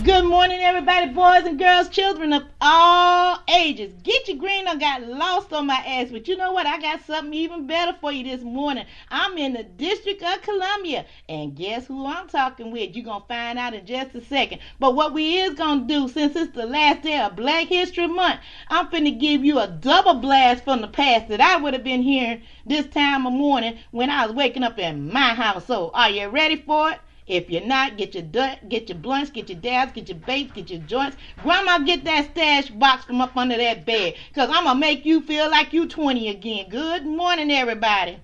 Good morning, everybody, boys and girls, children of all ages. Get Your Green done got lost on my ass, but you know what? I got something even better for you this morning. I'm in the District of Columbia, and guess who I'm talking with? You're going to find out in just a second. But what we is going to do, since it's the last day of Black History Month, I'm finna give you a double blast from the past that I would have been hearing this time of morning when I was waking up in my household. Are you ready for it? If you're not, get your blunts, get your dabs, get your vapes, get your joints. Grandma, get that stash box from up under that bed, because I'm going to make you feel like you 20 again. Good morning, everybody.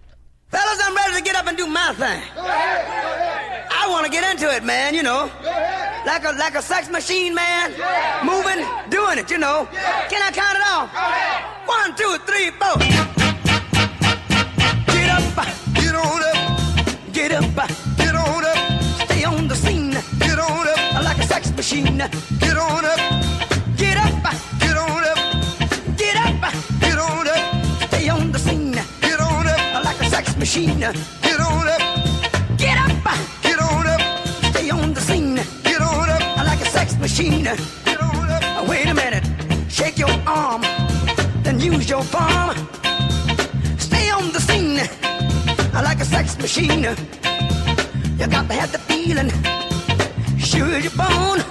Fellas, I'm ready to get up and do my thing. Go ahead. I want to get into it, man, you know. Like a sex machine, man. Moving, doing it, you know. Can I count it off? 1, 2, 3, 4. Get up, Get on up, get up, get on up, stay on the scene. get on up, Like a sex machine. get on up, Get up, get on up, get up, get on up, stay on the scene. get on up, Like a sex machine. get on up, Get up, get on up, stay on the scene. get on up, Like a sex machine. get on up. Wait a minute, shake your arm, then use your palm. Stay on the scene, like a sex machine. You got to have the feeling, sure you're born.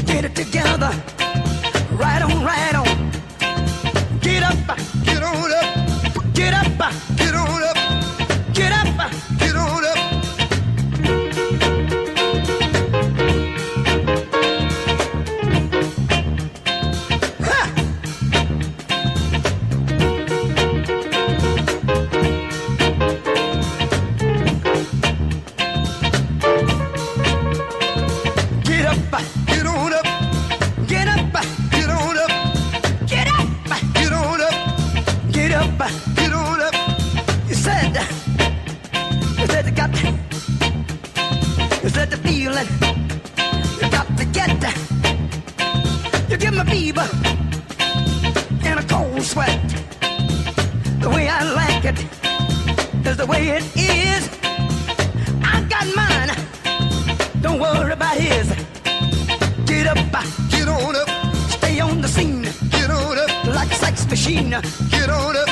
Get it together, right on, right on. Get up, Get on up, get up, get on up, get up. get on up. Ha! Get up, Get on up, get up, get on up, get up, get on up, get up. get on up. You said you got the feeling, you got to get that. You give me fever and a cold sweat. The way I like it is the way it is. I got mine, don't worry about his. Get up, Get on up, stay on the scene get on up, like a sex machine. get on up,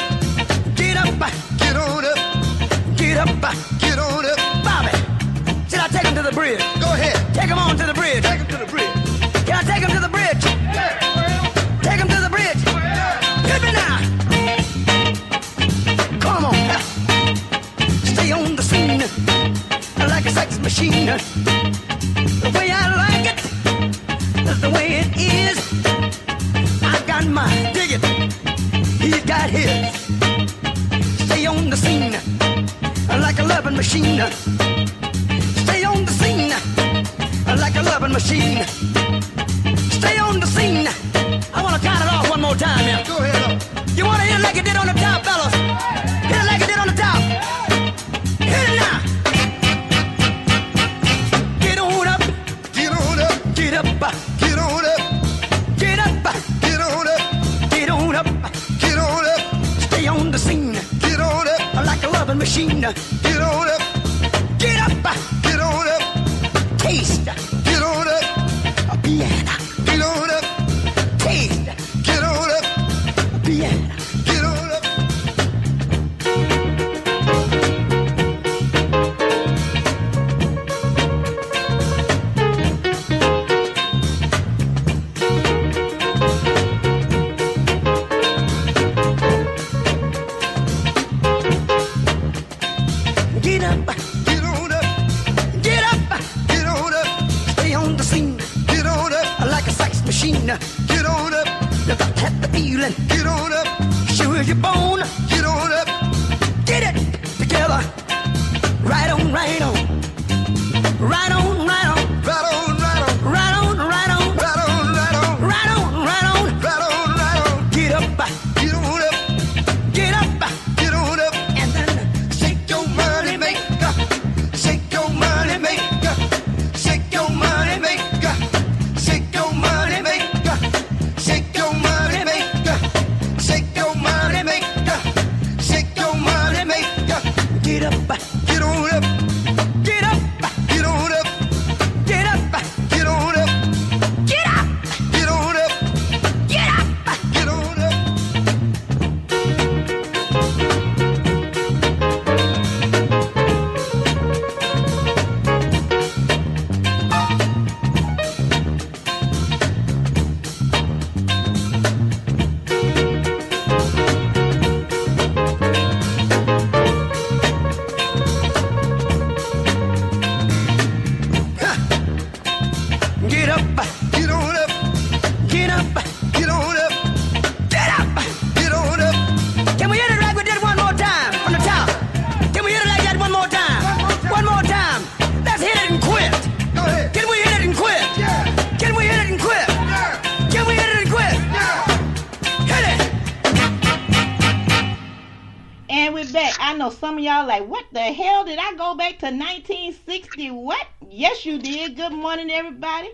Get up, get on up, get up. get on up. Bobby, should I take him to the bridge? Go ahead, Take him on to the bridge. take him to the bridge. Can I take him to the bridge? Take him to the bridge. Hit me now. Come on. Stay on the scene like a sex machine. The way I like it is the way it is. I got mine. Dig it. He's got his. Stay on the scene like a loving machine. Stay on the scene like a loving machine. Stay on the scene. I want to count it off one more time here. Go ahead up. You want to hit it like it did on the top, fellas? Hit it like it did on the top. Hit it now. Get on up. Get on up, Get up. get on up, Get up. get on up, Get on up. get on up, Stay on the scene get on up, like a loving machine. get on up, Get up. get on up, Taste get on up, a piano. get on up, Taste get on up, a piano. get on up. Get up. Get on up, Get up. get on up, Stay on the scene get on up, like a sex machine. get on up, You got to have the feeling, get on up, sure as you're born. get on up, Get it together, right on, right on, right on, right on, right on, right on, right on, right on, right on, right on, right on, right on. right on, right on. Get up, Get on up, get up, get on up, and then shake your money maker, shake your money maker, shake your money maker, shake your money maker, shake your money maker, shake your money maker, shake your money maker. get up, Get on up, get up, get on up, get up, get on up, we're back. I know some of y'all like, what the hell? Did I go back to 1960? What? Yes, you did. Good morning, everybody.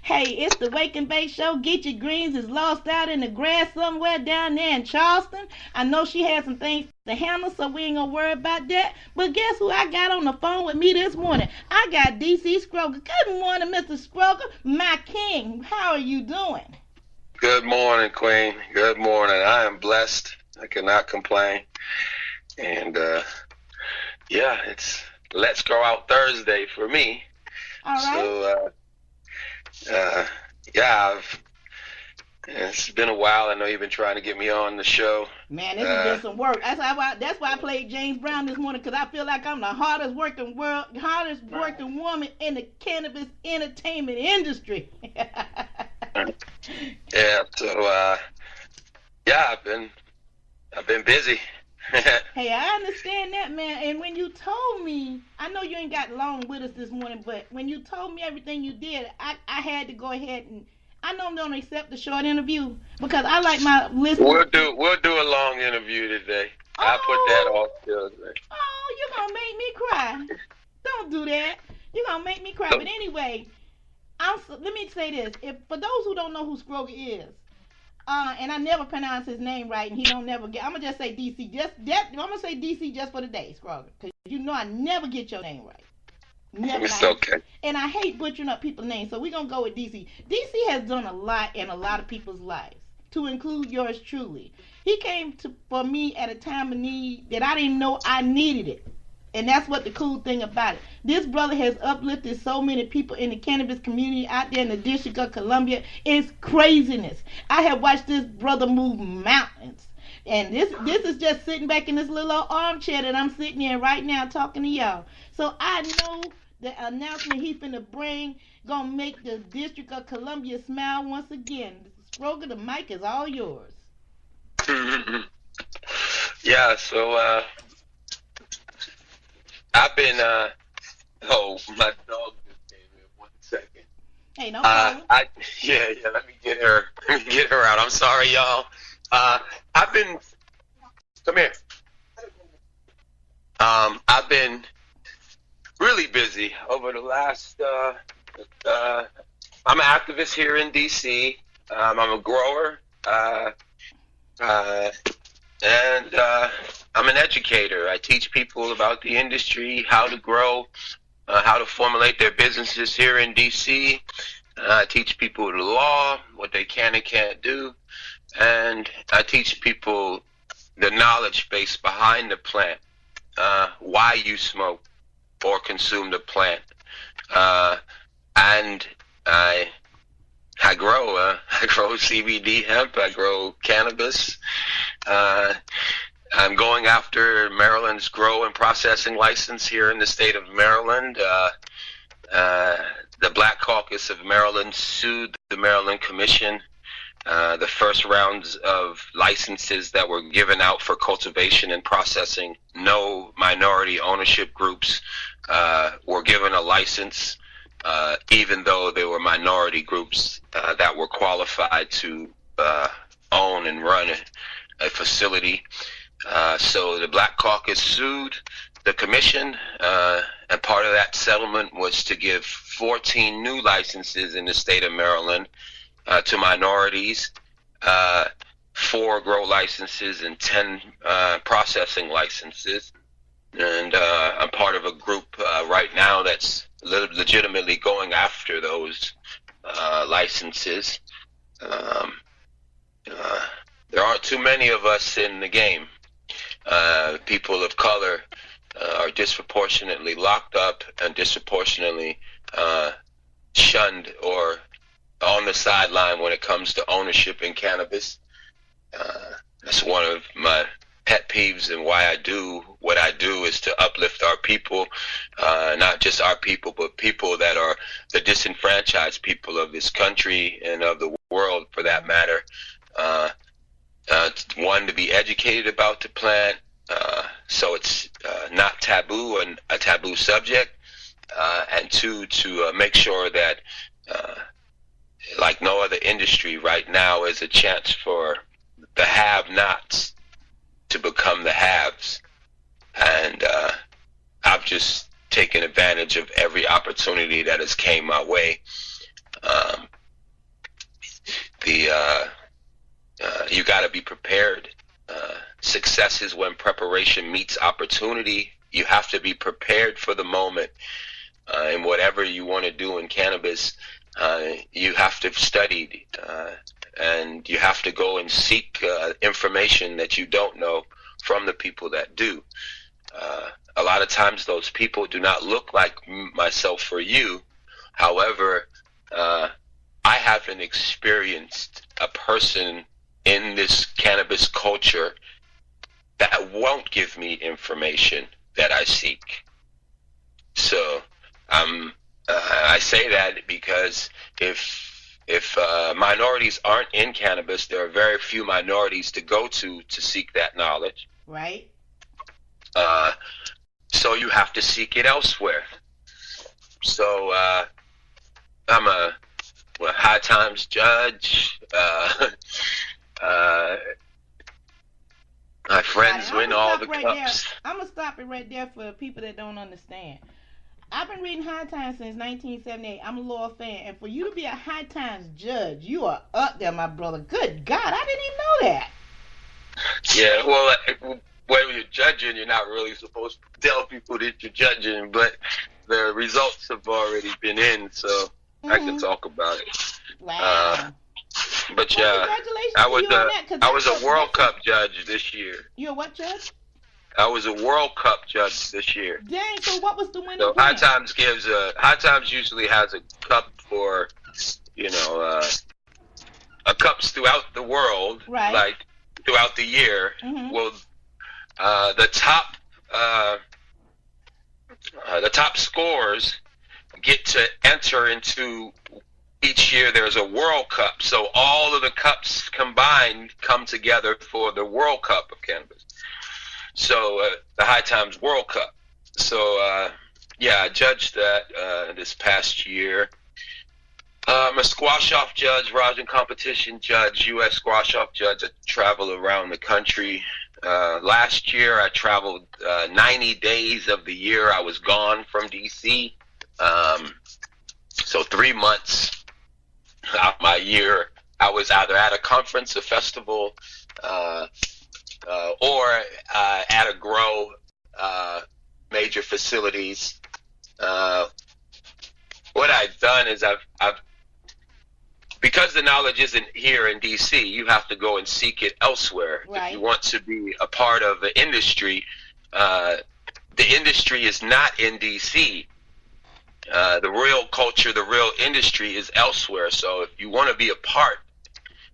Hey, it's the Wake and Bake Show. Get Your Greens is lost out in the grass somewhere down there in Charleston. I know she had some things to handle, so we ain't gonna worry about that. But guess who I got on the phone with me this morning? I got DC Scroger. Good morning, Mr. Scroger, my king. How are you doing? Good morning, Queen. Good morning. I am blessed. I cannot complain. And yeah, it's Let's Go Out Thursday for me. All right. So yeah, it's been a while. I know you've been trying to get me on the show. Man, this has been some work. That's why I played James Brown this morning, because I feel like I'm the hardest working woman in the cannabis entertainment industry. Yeah. So yeah, I've been busy. Hey, I understand that, man. And when you told me, I know you ain't got long with us this morning, but when you told me everything you did, I had to go ahead and, I know I'm going to accept the short interview because I like my listeners. We'll do a long interview today. I'll put that off till today. Oh, you're going to make me cry. Don't do that. You're going to make me cry. But anyway, let me say this. If for those who don't know who Scroger is, and I never pronounce his name right, and he don't never get. I'm gonna just say DC. I'm gonna say DC just for the day, Scroger, because you know I never get your name right. Never. It's okay. And I hate butchering up people's names, so we're gonna go with DC. DC has done a lot in a lot of people's lives, to include yours truly. He came for me at a time of need that I didn't know I needed it. And that's what the cool thing about it. This brother has uplifted so many people in the cannabis community out there in the District of Columbia. It's craziness. I have watched this brother move mountains. And this is just sitting back in this little old armchair that I'm sitting in right now talking to y'all. So I know the announcement he's finna bring gonna make the District of Columbia smile once again. Scroger, the mic is all yours. Yeah, so I've been oh, my dog just came in. 1 second. Hey, no problem. Yeah, let me get her out. I'm sorry, y'all. I've been come here. I've been really busy over the last I'm an activist here in DC. I'm a grower. And I'm an educator. I teach people about the industry, how to grow, how to formulate their businesses here in D.C. I teach people the law, what they can and can't do, and I teach people the knowledge base behind the plant, why you smoke or consume the plant, and I grow CBD hemp. I grow cannabis. I'm going after Maryland's grow and processing license here in the state of Maryland. The Black Caucus of Maryland sued the Maryland Commission. The first rounds of licenses that were given out for cultivation and processing, no minority ownership groups were given a license, even though they were minority groups that were qualified to own and run a facility. So the Black Caucus sued the commission, and part of that settlement was to give 14 new licenses in the state of Maryland to minorities, 4 grow licenses and 10 processing licenses. And I'm part of a group right now that's legitimately going after those licenses. There aren't too many of us in the game. People of color are disproportionately locked up and disproportionately shunned or on the sideline when it comes to ownership in cannabis. That's one of my pet peeves, and why I do what I do is to uplift our people, not just our people, but people that are the disenfranchised people of this country and of the world, for that matter. One, to be educated about the plant, so it's not taboo and a taboo subject, and 2, to make sure that, like no other industry right now, is a chance for the have-nots to become the haves. just taking advantage of every opportunity that has came my way. You got to be prepared. Success is when preparation meets opportunity. You have to be prepared for the moment. And whatever you want to do in cannabis, you have to have studied, and you have to go and seek information that you don't know from the people that do. A lot of times those people do not look like myself or you. However, I haven't experienced a person in this cannabis culture that won't give me information that I seek. So I say that because if minorities aren't in cannabis, there are very few minorities to go to seek that knowledge. Right. So you have to seek it elsewhere. So I'm a high times judge. My friends win all the cups. I'm going to stop it right there for people that don't understand. I've been reading High Times since 1978. I'm a loyal fan. And for you to be a High Times judge, you are up there, my brother. Good God, I didn't even know that. Yeah, well, when you're judging, you're not really supposed to tell people that you're judging, but the results have already been in, so I can talk about it. Wow. But well, yeah, congratulations I was a World Cup judge this year. You're what judge? I was a World Cup judge this year. Dang, so what was the winning? So High Times usually has a cup for, cups throughout the world, right? Like throughout the year. Mm-hmm. Well, the top scorers get to enter into. Each year there's a World Cup, so all of the cups combined come together for the World Cup of cannabis. So the High Times World Cup. So I judged that this past year. I'm a squash-off judge, rosin competition judge, U.S. squash-off judge. I travel around the country. Last year I traveled 90 days of the year. I was gone from D.C. So 3 months out my year, I was either at a conference, a festival, or at a grow, major facilities. What I've done is I've because the knowledge isn't here in DC, you have to go and seek it elsewhere. Right. If you want to be a part of the industry is not in DC. The real culture, the real industry is elsewhere. So if you want to be a part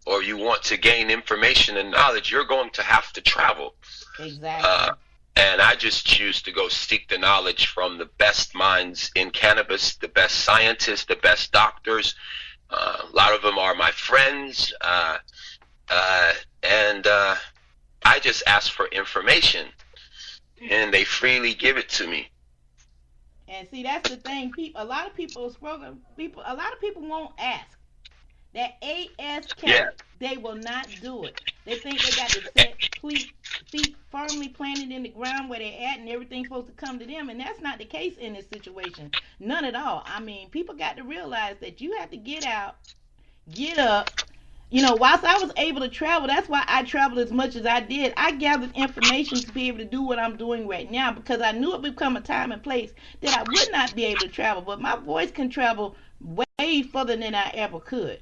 or you want to gain information and knowledge, you're going to have to travel. Exactly. And I just choose to go seek the knowledge from the best minds in cannabis, the best scientists, the best doctors. A lot of them are my friends. And I just ask for information, and they freely give it to me. And see, that's the thing. A lot of people won't ask. That ASK, they will not do it. They think they got to set feet firmly planted in the ground where they're at, and everything's supposed to come to them. And that's not the case in this situation. None at all. I mean, people got to realize that you have to get out, get up. Whilst I was able to travel, that's why I traveled as much as I did. I gathered information to be able to do what I'm doing right now, because I knew it would come a time and place that I would not be able to travel. But my voice can travel way further than I ever could.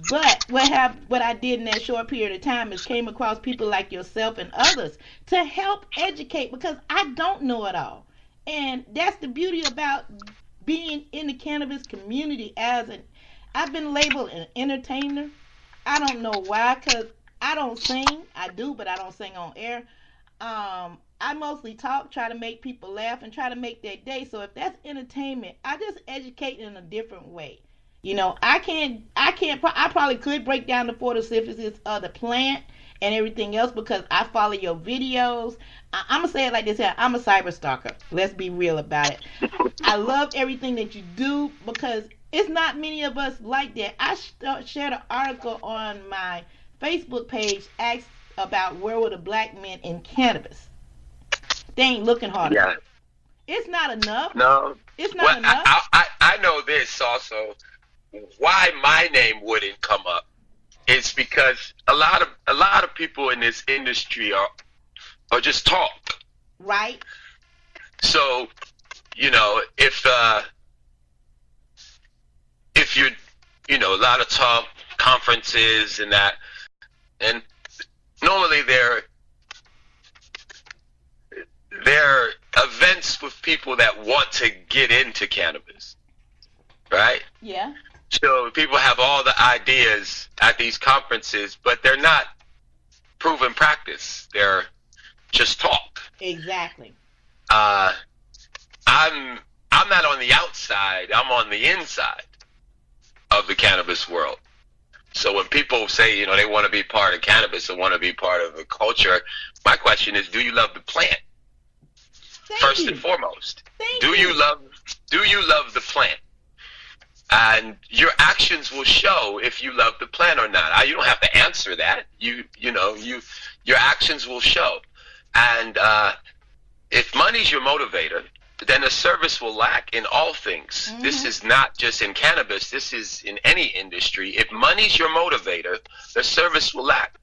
But what I did in that short period of time is came across people like yourself and others to help educate, because I don't know it all. And that's the beauty about being in the cannabis community. I've been labeled an entertainer. I don't know why, because I don't sing. I do, but I don't sing on air. I mostly talk, try to make people laugh, and try to make their day. So if that's entertainment, I just educate in a different way. I probably could break down the photosynthesis of the plant and everything else, because I follow your videos. I'm going to say it like this here. I'm a cyber stalker. Let's be real about it. I love everything that you do, because it's not many of us like that. I shared an article on my Facebook page asked about where were the black men in cannabis. They ain't looking hard enough. It's not enough. No. It's not Well, enough. I know this also. Why my name wouldn't come up is because a lot of people in this industry are just talk. Right. So, you know, if you're, you know, a lot of talk, conferences and that, and normally they're events with people that want to get into cannabis, right? Yeah. So people have all the ideas at these conferences, but they're not proven practice. They're just talk. Exactly. I'm not on the outside. I'm on the inside of the cannabis world. So when people say, you know, they want to be part of cannabis or want to be part of the culture, my question is, do you love the plant? First and foremost, do you love the plant? And your actions will show if you love the plant or not. You don't have to answer that. Your actions will show. And if money's your motivator, then the service will lack in all things. Mm-hmm. This is not just in cannabis. This is in any industry. If money's your motivator, the service will lack.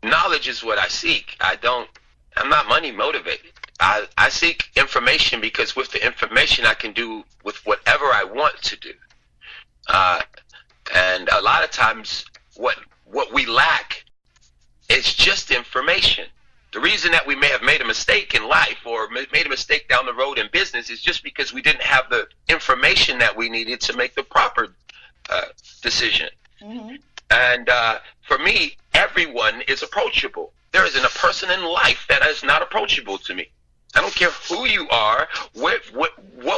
Knowledge is what I seek. I'm not money motivated. I seek information because with the information I can do with whatever I want to do. And a lot of times what we lack is just information. The reason that we may have made a mistake in life or made a mistake down the road in business is just because we didn't have the information that we needed to make the proper decision. Mm-hmm. And for me, everyone is approachable. There isn't a person in life that is not approachable to me. I don't care who you are, what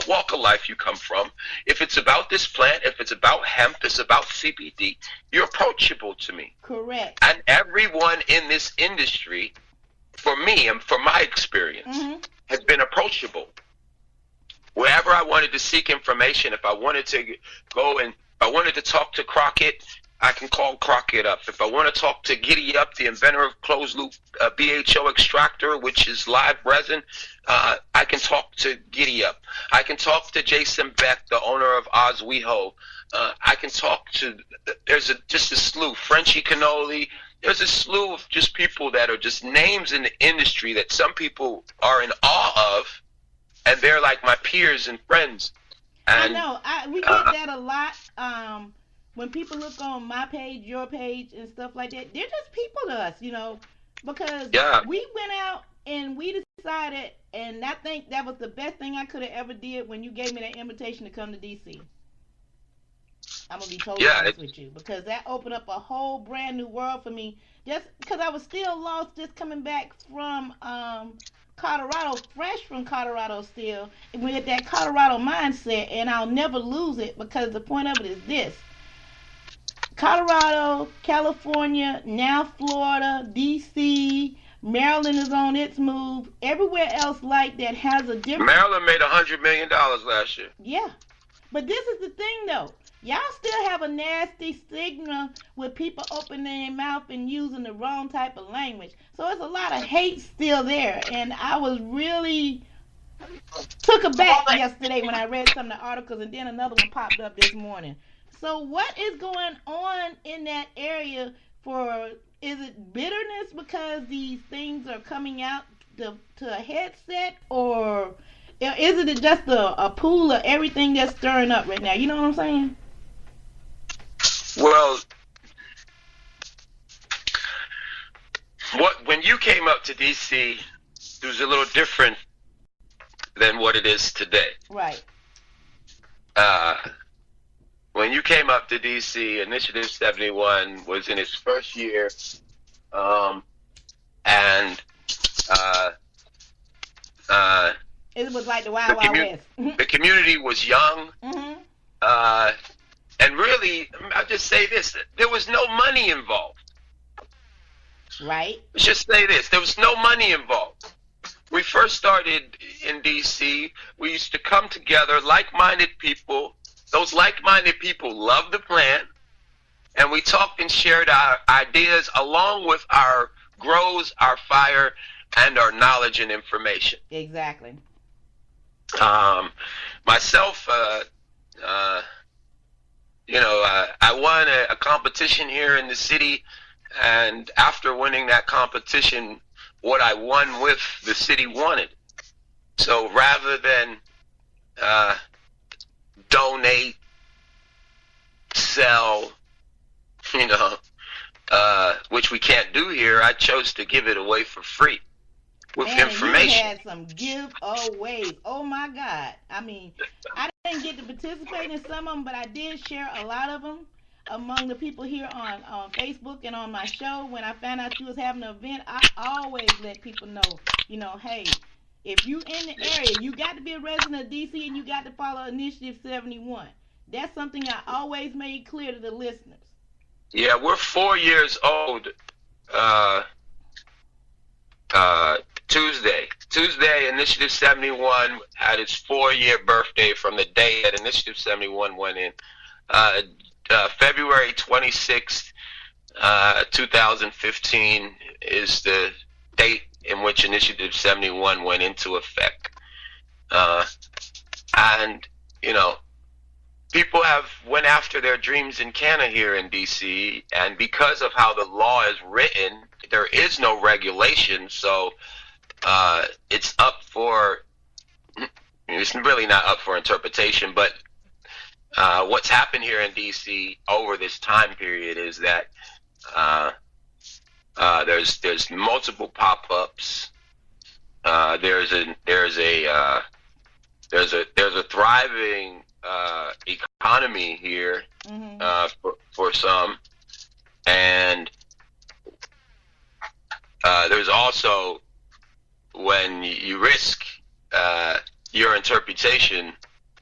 walk of life you come from. If it's about this plant, if it's about hemp, it's about CBD, you're approachable to me. Correct. And everyone in this industry, for me and for my experience, mm-hmm. has been approachable. Wherever I wanted to seek information, if I wanted to go and I wanted to talk to Crockett, I can call Crockett up. If I want to talk to Giddy Up, the inventor of closed-loop BHO extractor, which is live resin, I can talk to Giddy Up. I can talk to Jason Beck, the owner of Oswego. I can talk to, there's just a slew, Frenchie Cannoli. There's a slew of just people that are just names in the industry that some people are in awe of, and they're like my peers and friends. And, I know. We get that a lot. When people look on my page, your page, and stuff like that, they're just people to us, you know, because we went out and we decided, and I think that was the best thing I could have ever did when you gave me that invitation to come to D.C. I'm going to be totally honest with you, because that opened up a whole brand new world for me, just because I was still lost just coming back from Colorado, fresh from Colorado still, with that Colorado mindset, and I'll never lose it, because the point of it is this. Colorado, California, now Florida, D.C., Maryland is on its move. Everywhere else like that has a different... Maryland made $100 million last year. Yeah. But this is the thing, though. Y'all still have a nasty stigma with people opening their mouth and using the wrong type of language. So it's a lot of hate still there. And I was really took aback yesterday when I read some of the articles, and then another one popped up this morning. So what is going on in that area is it bitterness because these things are coming out to a headset, or is it just a pool of everything that's stirring up right now? You know what I'm saying? Well, when you came up to D.C., it was a little different than what it is today. Right. When you came up to D.C., Initiative 71 was in its first year, and it was like the Wild Wild West. The community was young, mm-hmm. And really, I'll just say this, there was no money involved. Right. Let's just say this, there was no money involved. We first started in D.C., we used to come together, like-minded people. Those like-minded people loved the plant, and we talked and shared our ideas along with our grows, our fire, and our knowledge and information. Exactly. Myself, I won a competition here in the city, and after winning that competition, what I won with, the city wanted. So rather than donate, sell, which we can't do here, I chose to give it away for free with information. You had some giveaways. Oh my God. I mean, I didn't get to participate in some of them, but I did share a lot of them among the people here on Facebook and on my show. When I found out you was having an event, I always let people know, hey, if you in the area, you got to be a resident of DC and you got to follow Initiative 71. That's something I always made clear to the listeners. Yeah, we're 4 years old. Tuesday, Initiative 71 had its 4-year birthday from the day that Initiative 71 went in. February 26th, 2015 is the date in which Initiative 71 went into effect. And, people have went after their dreams in Canada here in DC, and because of how the law is written, there is no regulation, so it's really not up for interpretation. But what's happened here in DC over this time period is that there's multiple pop-ups. There's a thriving economy here, for some, and there's also, when you risk your interpretation,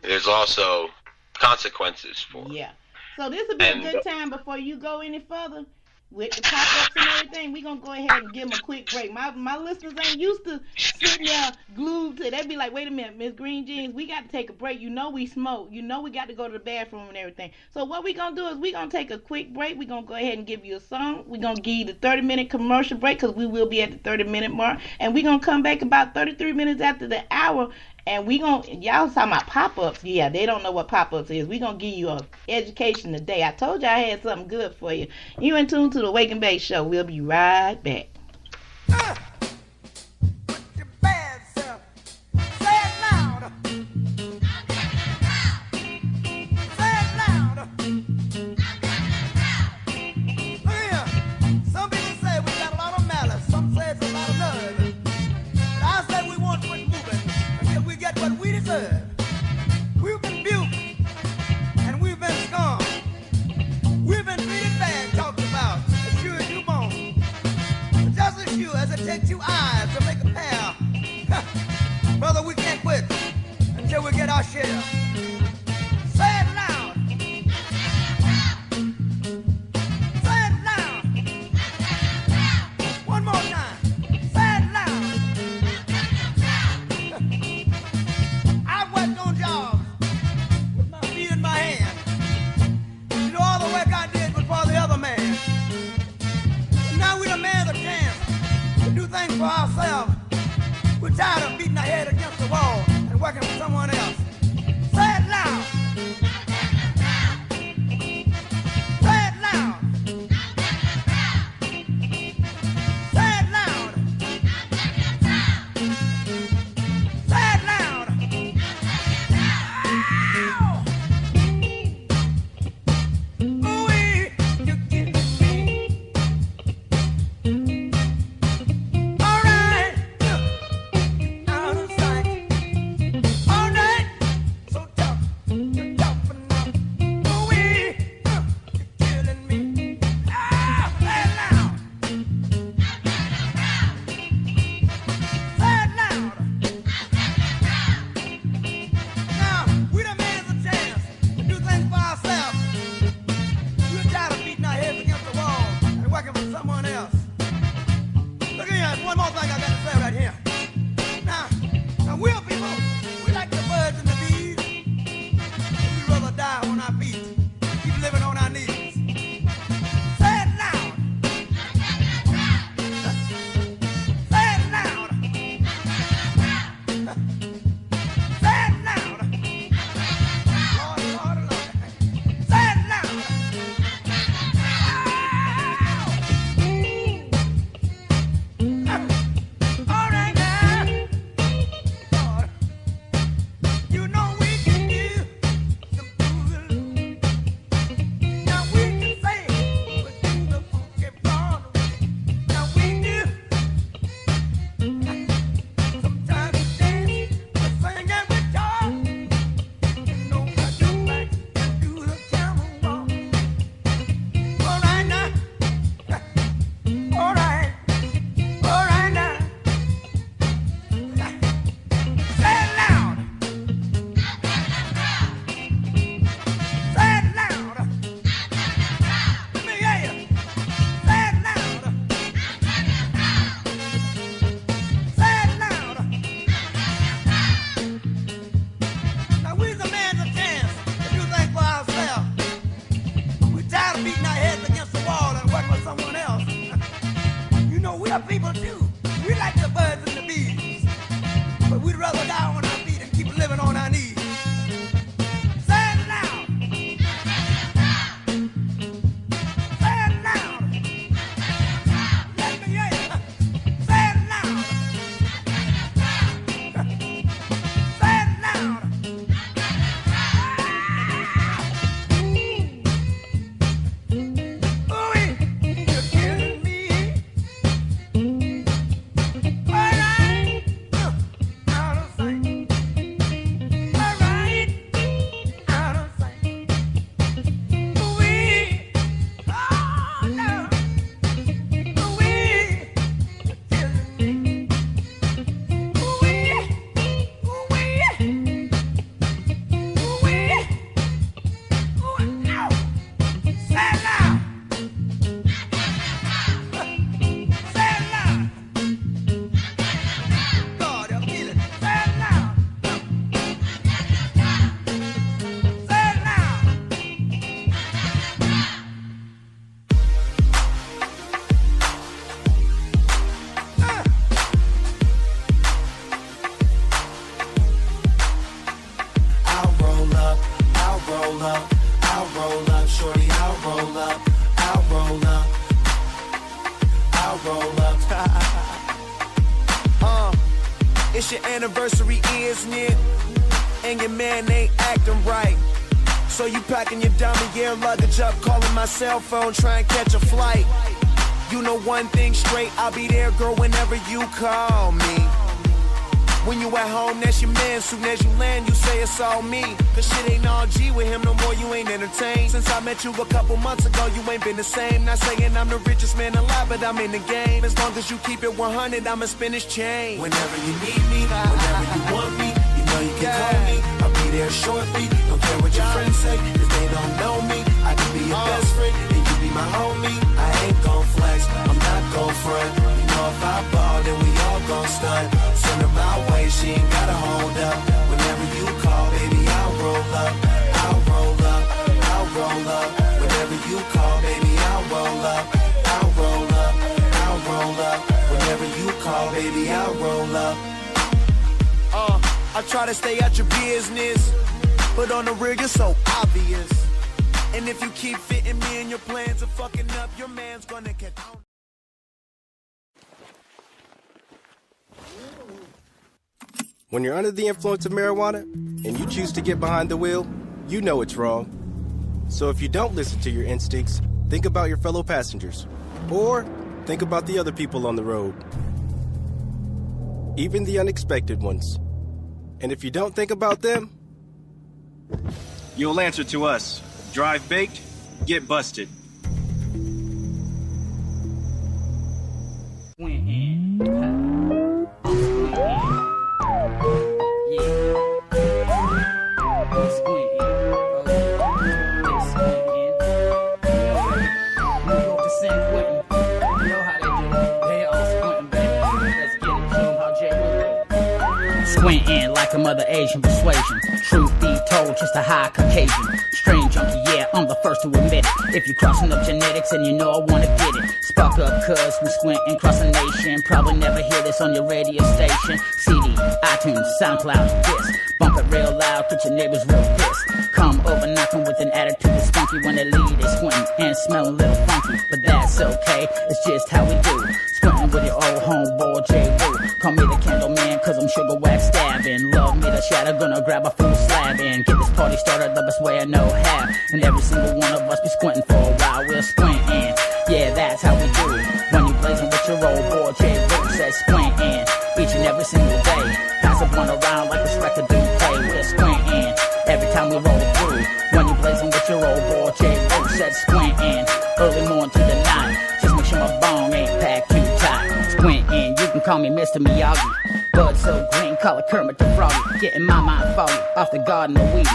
there's also consequences for it. Yeah. So this would be a good time before you go any further with the pop-ups and everything. We're going to go ahead and give them a quick break. My listeners ain't used to sitting there glued to it. They'd be like, wait a minute, Miss Green Jeans, we got to take a break. We smoke. We got to go to the bathroom and everything. So what we're going to do is we're going to take a quick break. We're going to go ahead and give you a song. We're going to give you the 30-minute commercial break because we will be at the 30-minute mark. And we're going to come back about 33 minutes after the hour. And y'all talking about pop-ups. Yeah, they don't know what pop-ups is. We're going to give you an education today. I told you I had something good for you. You in tune to the Wake and Bake Show. We'll be right back. Put your bad self. Say it loud. Say it loud. Look here. Some people say we got a lot of malice. Some say it's a lot of love. But I say we won't quit moving until we get what we deserve. We've been built and we've been scorned. We've been treated bad, talked about, as sure as you won't. But just as sure as it takes 2 eyes to make a pair, brother, we can't quit until we get our share. Say it loud. Say it loud. One more time. Say it loud. I've worked on jobs with my feet in my hand. All the work I did was for the other man. But now we done man the chance to do things for ourselves. We're tired of beating our head against the wall and working for someone else. Say it loud. Say it loud. Say it loud. Say it loud. Ow! All right. guess your anniversary is near, and your man ain't acting right. So you packing your diamond gear luggage up, calling my cell phone, trying to catch a flight. You know one thing straight, I'll be there, girl, whenever you call me. When you at home, that's your man. Soon as you land, you say it's all me. Cause shit ain't all G with him no more, you ain't entertained. Since I met you a couple months ago, you ain't been the same. Not saying I'm the richest man alive, but I'm in the game. As long as you keep it 100, I'ma spin his chain. Whenever you need me, whenever you want me, you know you can call me. I'll be there shortly. Don't care what your friends say, cause they don't know me. I can be your best friend, and you be my homie. I ain't gon' flex, I'm not gon' front. You know if I ball, then we all gon' stunt. Send her my way, she ain't gotta hold up. Whenever you call, baby, I'll roll up. I'll roll up, I'll roll up. Whenever you call, baby, I'll roll up. I'll roll up, I'll roll up. Whenever you call, baby, I'll roll up. I try to stay out your business, but on the real, you're so obvious. And if you keep fitting me in your plans of fucking up, your man's gonna catch on. When you're under the influence of marijuana and you choose to get behind the wheel, you know it's wrong. So if you don't listen to your instincts, think about your fellow passengers. Or think about the other people on the road. Even the unexpected ones. And if you don't think about them, you'll answer to us. Drive baked, get busted. Squinting like a mother Asian persuasion. Truth be told, just a high Caucasian. Strange junkie, yeah, I'm the first to admit it. If you're crossing up genetics and you know I wanna get it, spark up cuz we squinting across the nation. Probably never hear this on your radio station. CD, iTunes, SoundCloud, this. Bump it real loud, get your neighbors real pissed. Come over knocking with an attitude that's funky. When they leave, they squinting and smell a little funky. But that's okay, it's just how we do. Squinting with your old homeboy J. Woo. Call me the candle man, cause I'm sugar wax stabbing. Love me the shatter, gonna grab a full slab and get this party started the best way I know how. And every single one of us be squinting for a while, we're squinting. Yeah, that's how we do it. When you blazing with your old boy J. Woo says squinting. Each and every single day, pass a one around like this record do play. We're squinting every time we roll through. When you blazing with your old boy J. Woo says squinting. Early morning to the night, just make sure my bong ain't packed too tight. Squinting, you can call me Mr. Miyagi. Bud so green, call it Kermit the Froggy. Getting my mind foggy, off the garden of weed.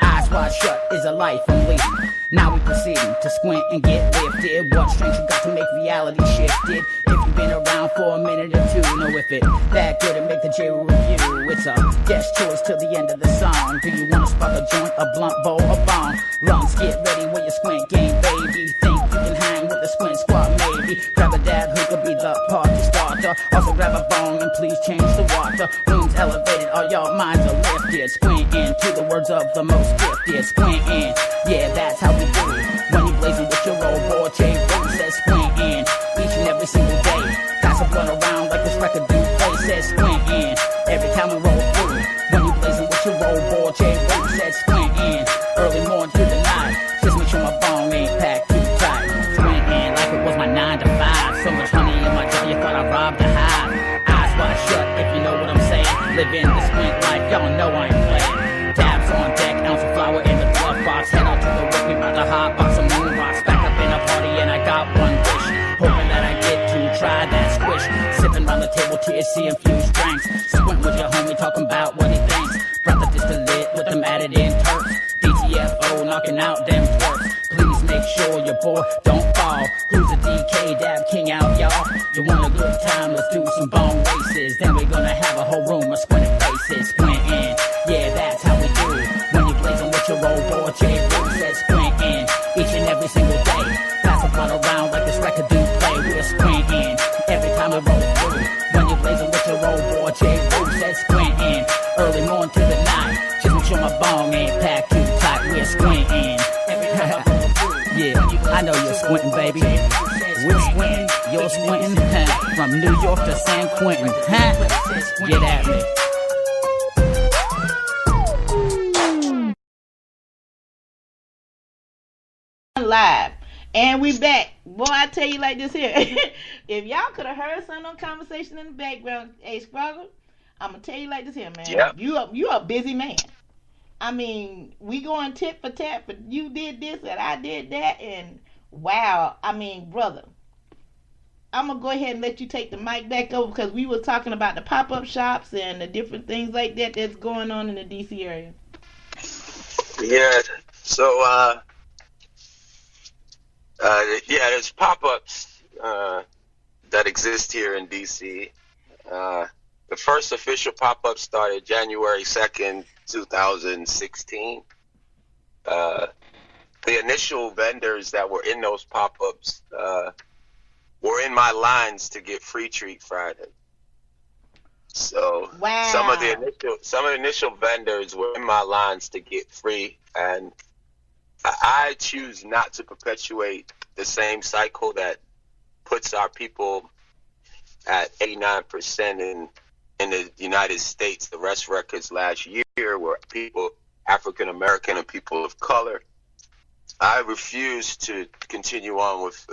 Eyes wide shut is a life I'm leading. Now we proceeding to squint and get lifted. What strength you got to make reality shifted? If you've been around for a minute or two, know if it that good and make the J review. It's a guest choice till the end of the song. Do you wanna spark a joint, a blunt, bowl, a bomb? Lungs, get ready with your squint game, baby. Think you can hang with the squint squad, maybe. Grab a dab who could be the party starter. Also grab a bong and please change the water. Rooms elevated, all y'all minds are lifted. Squint in to the words of the most gifted. Squint in, yeah, that's how we do it. When you blazing with your old boy J. Woo says squint in. Each and every single day, pass a blunt around like this record do play. Says squint in every time we roll through. When you blazing with your old boy J. Woo says squint in. Early morning to the night, just make sure my bong ain't packed too tight. Squint in like it was my 9 to 5. So much honey in my jar, you thought I robbed a hive. Eyes wide shut, if you know what I'm saying. Living the squint life, y'all know I ain't playing. Dabs on deck, ounce of flour in the glove box. Head out to the whip, we bout to hot box some moon rocks. Back up in a party and I got one wish, hoping that I get to try that squish. Sipping round the table, THC infused drinks. Squint with your homie, talking about what he thinks. Brought the distillate with them added in terps. DTFO, knocking out them twerks. Please make sure your boy don't fall. Who's a DK dab king out, y'all? You want a good time? Let's do some bone races. Then we're gonna have a whole room of squinted faces. Squinting, yeah, that's how we do it. When you blazing with your old boy J. Woo says squinting. Each and every single day, pass a blunt around like this record do play. We're squinting every time we roll through. When you blazing with your old boy J. Woo says squinting. Early morning to the night, just make sure my bong ain't packed too tight. We're squinting every time I roll through. Yeah, I know you're squinting, baby. We're squinting, You're squinting, from New York to San Quentin, Get at me. Live. And we back. Boy, I tell you like this here. If y'all could have heard some of the conversation in the background, hey Sproggle, I'm gonna tell you like this here, man. Yeah. You a busy man. I mean, we going tit for tat, but you did this and I did that, and wow. I mean, brother, I'm gonna go ahead and let you take the mic back over because we were talking about the pop-up shops and the different things like that that's going on in the DC area. Yeah. So, there's pop-ups that exist here in DC. The first official pop-up started January 2nd, 2016. The initial vendors that were in those pop-ups were in my lines to get Free Treat Friday. So wow. some of the initial vendors were in my lines to get free, and I choose not to perpetuate the same cycle that puts our people at 89% in the United States. The rest records last year were people, African American and people of color. I refuse to continue on with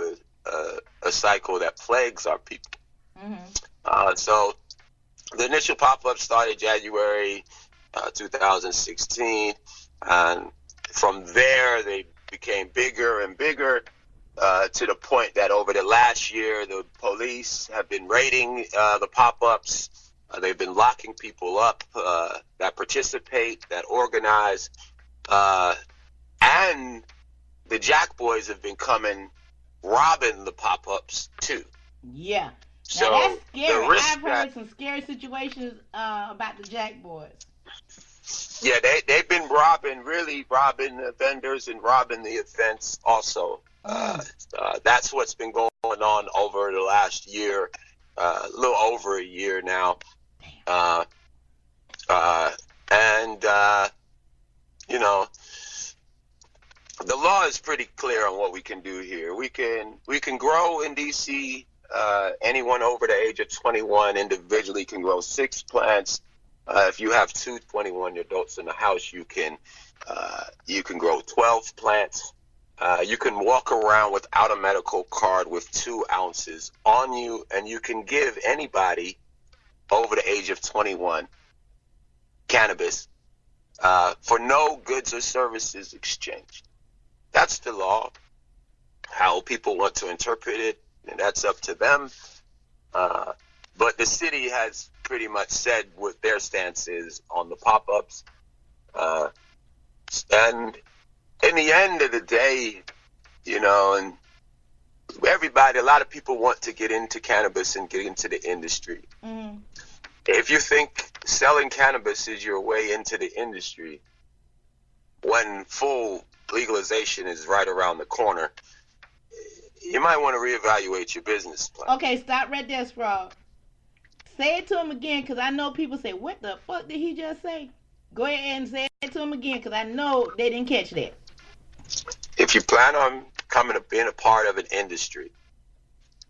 a cycle that plagues our people. Mm-hmm. So the initial pop-up started January 2016, and from there they became bigger and bigger to the point that over the last year the police have been raiding the pop-ups. They've been locking people up that participate, that organize, and the Jack Boys have been coming robbing the pop-ups too. Yeah. So now that's scary. I've heard that, some scary situations about the Jack Boys. Yeah, they've been robbing the vendors and robbing the events also. That's what's been going on over the last year, a little over a year now. You know, the law is pretty clear on what we can do here. We can grow in DC. Anyone over the age of 21 individually can grow 6 plants. If you have 2 21 adults in the house, you can grow 12 plants. You can walk around without a medical card with 2 ounces on you, and you can give anybody over the age of 21 cannabis for no goods or services exchanged. That's the law. How people want to interpret it, and that's up to them. But the city has pretty much said what their stance is on the pop-ups. And in the end of the day, you know, and a lot of people want to get into cannabis and get into the industry. Mm. If you think selling cannabis is your way into the industry, when full legalization is right around the corner, you might want to reevaluate your business plan. Okay, stop right there, Sprague. Say it to him again, because I know people say, what the fuck did he just say? Go ahead and say it to him again, because I know they didn't catch that. If you plan on being a part of an industry,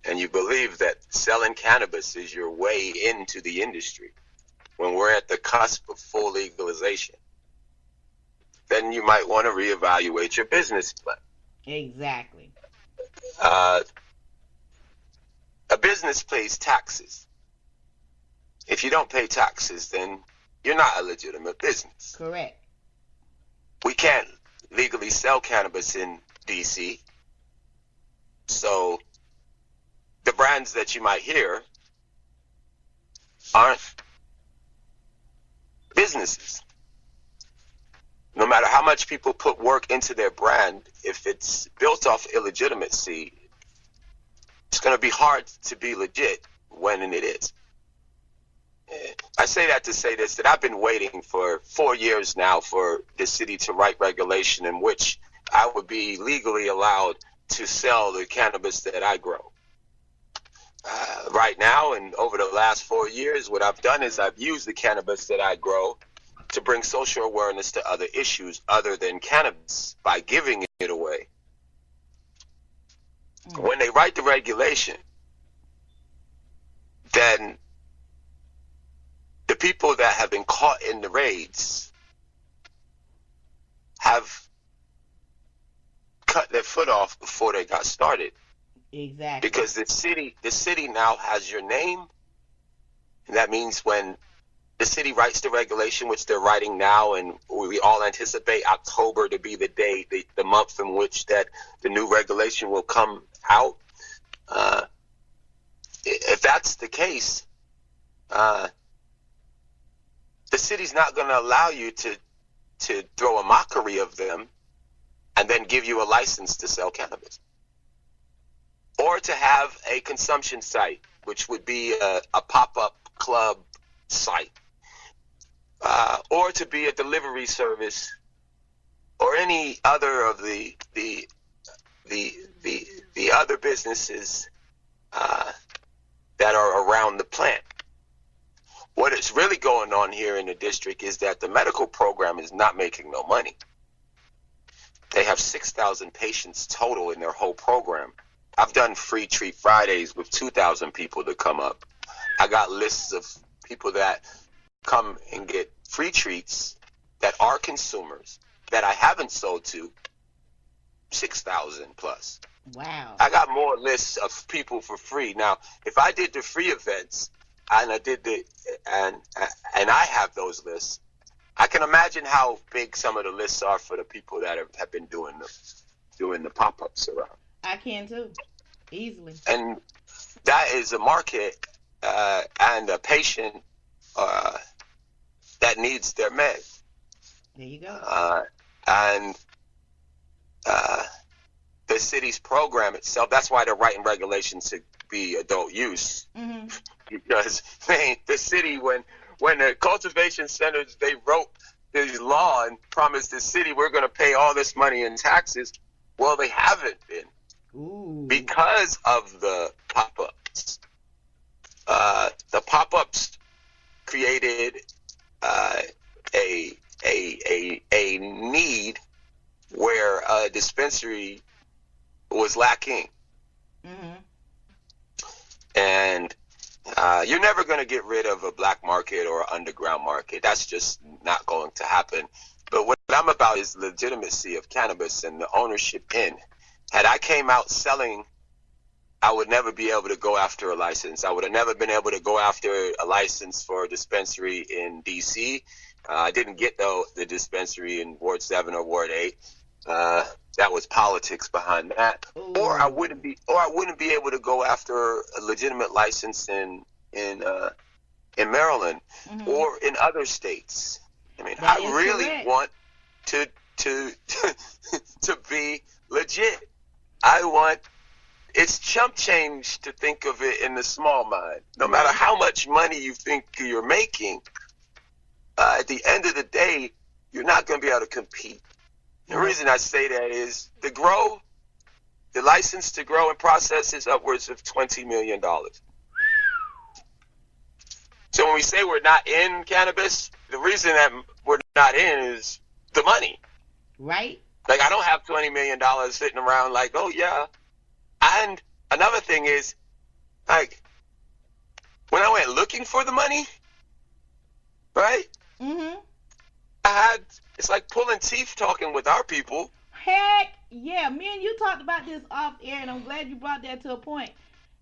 and you believe that selling cannabis is your way into the industry, when we're at the cusp of full legalization, then you might want to reevaluate your business plan. Exactly. A business pays taxes. If you don't pay taxes, then you're not a legitimate business. Correct. We can't legally sell cannabis in DC. So the brands that you might hear aren't businesses. No matter how much people put work into their brand, if it's built off illegitimacy, it's going to be hard to be legit when it is. I say that to say this, that I've been waiting for 4 years now for the city to write regulation in which I would be legally allowed to sell the cannabis that I grow. Right now, and over the last 4 years, what I've done is I've used the cannabis that I grow to bring social awareness to other issues other than cannabis by giving it away. When they write the regulation, then the people that have been caught in the raids have cut their foot off before they got started. Exactly. Because the city now has your name, and that means when the city writes the regulation, which they're writing now, and we all anticipate October to be the day, the month in which that the new regulation will come out. If that's the case, the city's not going to allow you to throw a mockery of them and then give you a license to sell cannabis, or to have a consumption site, which would be a pop-up club site, or to be a delivery service, or any other of the other businesses that are around the plant. What is really going on here in the district is that the medical program is not making no money. They have 6,000 patients total in their whole program. I've done free treat Fridays with 2,000 people to come up. I got lists of people that come and get free treats that are consumers that I haven't sold to, 6,000 plus. Wow. I got more lists of people for free. Now, if I did the free events and I did and I have those lists, I can imagine how big some of the lists are for the people that have been doing the pop-ups around. I can too, easily. And that is a market and a patient that needs their meds. There you go. And the city's program itself, that's why they're writing regulations to be adult use. Mm-hmm. Because the city, when the cultivation centers, they wrote this law and promised the city, we're going to pay all this money in taxes. Well, they haven't been. Ooh. Because of the pop-ups. The pop-ups created a need where a dispensary was lacking. Mm-hmm. And you're never going to get rid of a black market or underground market. That's just not going to happen. But what I'm about is legitimacy of cannabis and the ownership in. Had I came out selling, I would never be able to go after a license. I would have never been able to go after a license for a dispensary in D.C. I didn't get the dispensary in Ward 7 or Ward 8. That was politics behind that. Ooh. Or I wouldn't be able to go after a legitimate license in Maryland, mm-hmm. or in other states. I mean, I really want to be legit. It's chump change to think of it in the small mind. No matter how much money you think you're making, at the end of the day, you're not going to be able to compete. The reason I say that is the license to grow and process is upwards of $20 million. So when we say we're not in cannabis, the reason that we're not in is the money. Right. Like, I don't have $20 million sitting around like, oh, yeah. And another thing is, like, when I went looking for the money, right? Mm-hmm. It's like pulling teeth talking with our people. Heck yeah. Me and you talked about this off air, and I'm glad you brought that to a point.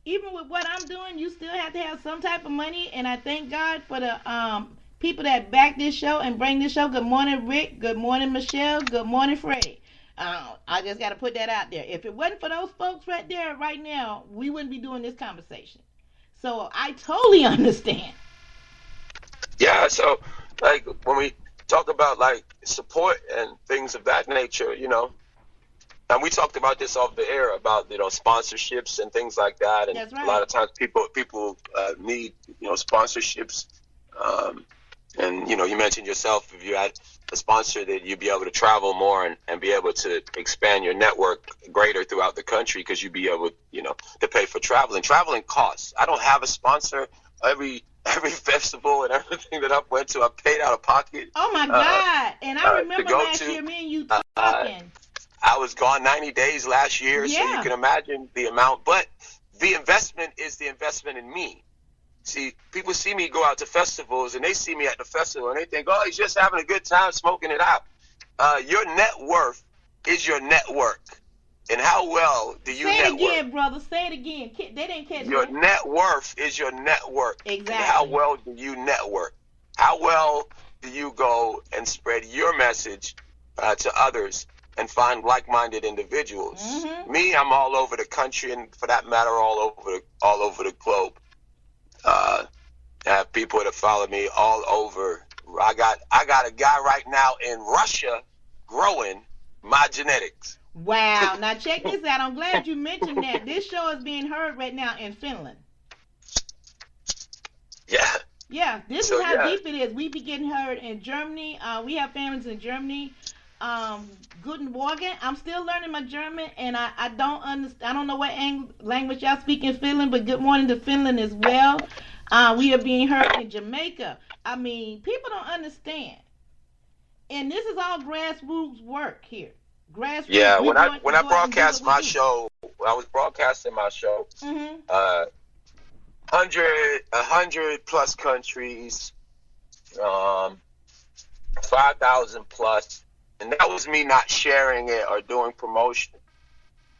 Even with what I'm doing, you still have to have some type of money, and I thank God for the people that back this show and bring this show. Good morning, Rick. Good morning, Michelle. Good morning, Fred. I just got to put that out there. If it wasn't for those folks right there, right now, we wouldn't be doing this conversation. So I totally understand. Yeah, so, like, when we talk about, like, support and things of that nature, you know, and we talked about this off the air about, you know, sponsorships and things like that. And that's right. A lot of times people need, you know, sponsorships. And, you know, you mentioned yourself, if you had a sponsor, that you'd be able to travel more and be able to expand your network greater throughout the country, because you'd be able, you know, to pay for traveling. Traveling costs. I don't have a sponsor. Every festival and everything that I've went to, I paid out of pocket. Oh, my God. And I remember last year, me and you talking. I was gone 90 days last year, so you can imagine the amount. But the investment is the investment in me. See, people see me go out to festivals, and they see me at the festival, and they think, oh, he's just having a good time smoking it out. Your net worth is your network. And how well do you network? Say it again, brother. Say it again. They didn't catch Your that. net worth is your network. Exactly. And how well do you network? How well do you go and spread your message to others and find like-minded individuals? Mm-hmm. Me, I'm all over the country, and for that matter, all over the globe. I have people that follow me all over. I got a guy right now in Russia growing my genetics. Wow. Now check this out. I'm glad you mentioned that. This show is being heard right now in Finland. Yeah. Yeah, this is how deep it is. We be getting heard in Germany. We have families in Germany. Guten Morgen. I'm still learning my German, and I don't understand. I don't know what language y'all speak in Finland, but good morning to Finland as well. We are being heard in Jamaica. I mean, people don't understand. And this is all grassroots work here. Grassroots. Yeah, when I broadcast my show, when I was broadcasting my show, Mm-hmm. 100 plus countries, 5,000 plus, and that was me not sharing it or doing promotion.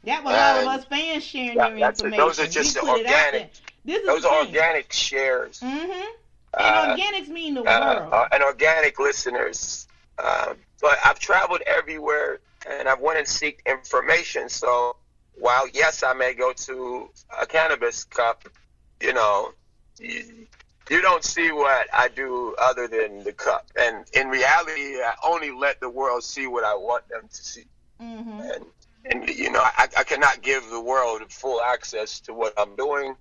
That was all of us fans sharing their information. Those are just the organic. Those are organic shares. Mm-hmm. And organics mean the world. And organic listeners. But I've traveled everywhere, and I've went and seeked information. So while, yes, I may go to a cannabis cup, you know, you don't see what I do other than the cup. And in reality, I only let the world see what I want them to see. Mm-hmm. And you know, I cannot give the world full access to what I'm doing.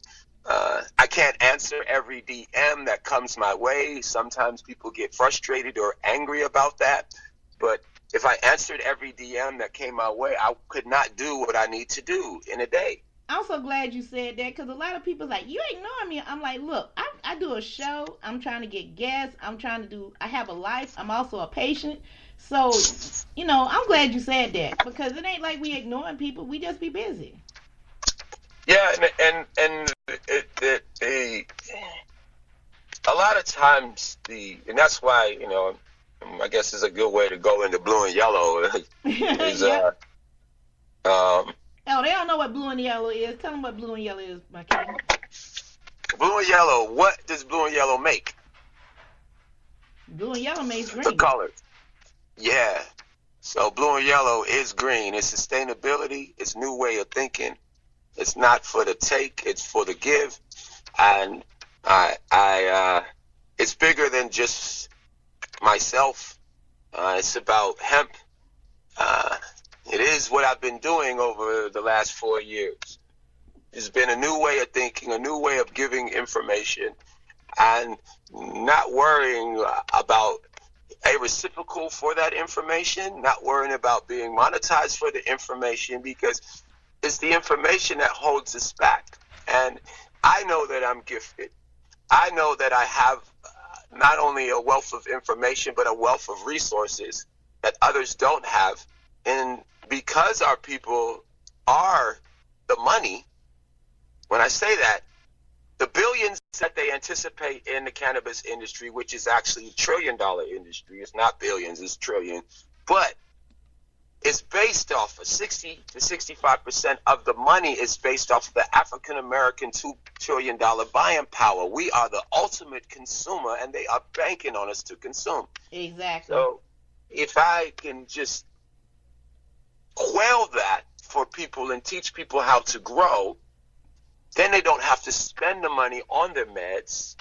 I can't answer every DM that comes my way. Sometimes people get frustrated or angry about that. But if I answered every DM that came my way, I could not do what I need to do in a day. I'm so glad you said that, because a lot of people like, you ignoring me. I'm like, look, I do a show. I'm trying to get guests. I have a life. I'm also a patient. So, you know, I'm glad you said that, because it ain't like we ignoring people. We just be busy. Yeah, and a lot of times and that's why, you know, I guess it's a good way to go into blue and yellow. Is, yeah. Oh, they don't know what blue and yellow is. Tell them what blue and yellow is, my king. Blue and yellow. What does blue and yellow make? Blue and yellow makes green. The colors. Yeah. So blue and yellow is green. It's sustainability. It's new way of thinking. It's not for the take. It's for the give. And it's bigger than just myself. It's about hemp. It is what I've been doing over the last 4 years. It's been a new way of thinking, a new way of giving information, and not worrying about a reciprocal for that information, not worrying about being monetized for the information, because it's the information that holds us back. And I know that I'm gifted. I know that I have not only a wealth of information, but a wealth of resources that others don't have. And because our people are the money, when I say that, the billions that they anticipate in the cannabis industry, which is actually $1 trillion industry, it's not billions, it's trillion, but it's based off of 60 to 65% of the money is based off of the African American $2 trillion buying power. We are the ultimate consumer, and they are banking on us to consume. Exactly. So if I can just quell that for people and teach people how to grow, then they don't have to spend the money on their meds.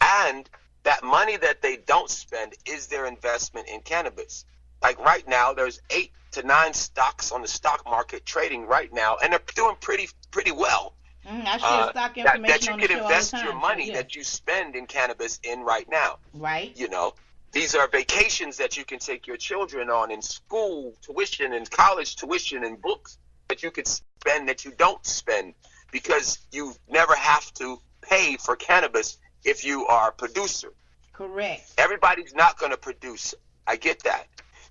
And that money that they don't spend is their investment in cannabis. Like right now, there's 8 to 9 stocks on the stock market trading right now, and they're doing pretty well. I share stock information that you on the can show invest all the time, your money so, yeah. that you spend in cannabis in right now. Right. You know, these are vacations that you can take your children on, in school tuition and college tuition and books that you could spend that you don't spend, because you never have to pay for cannabis if you are a producer. Correct. Everybody's not going to produce. I get that.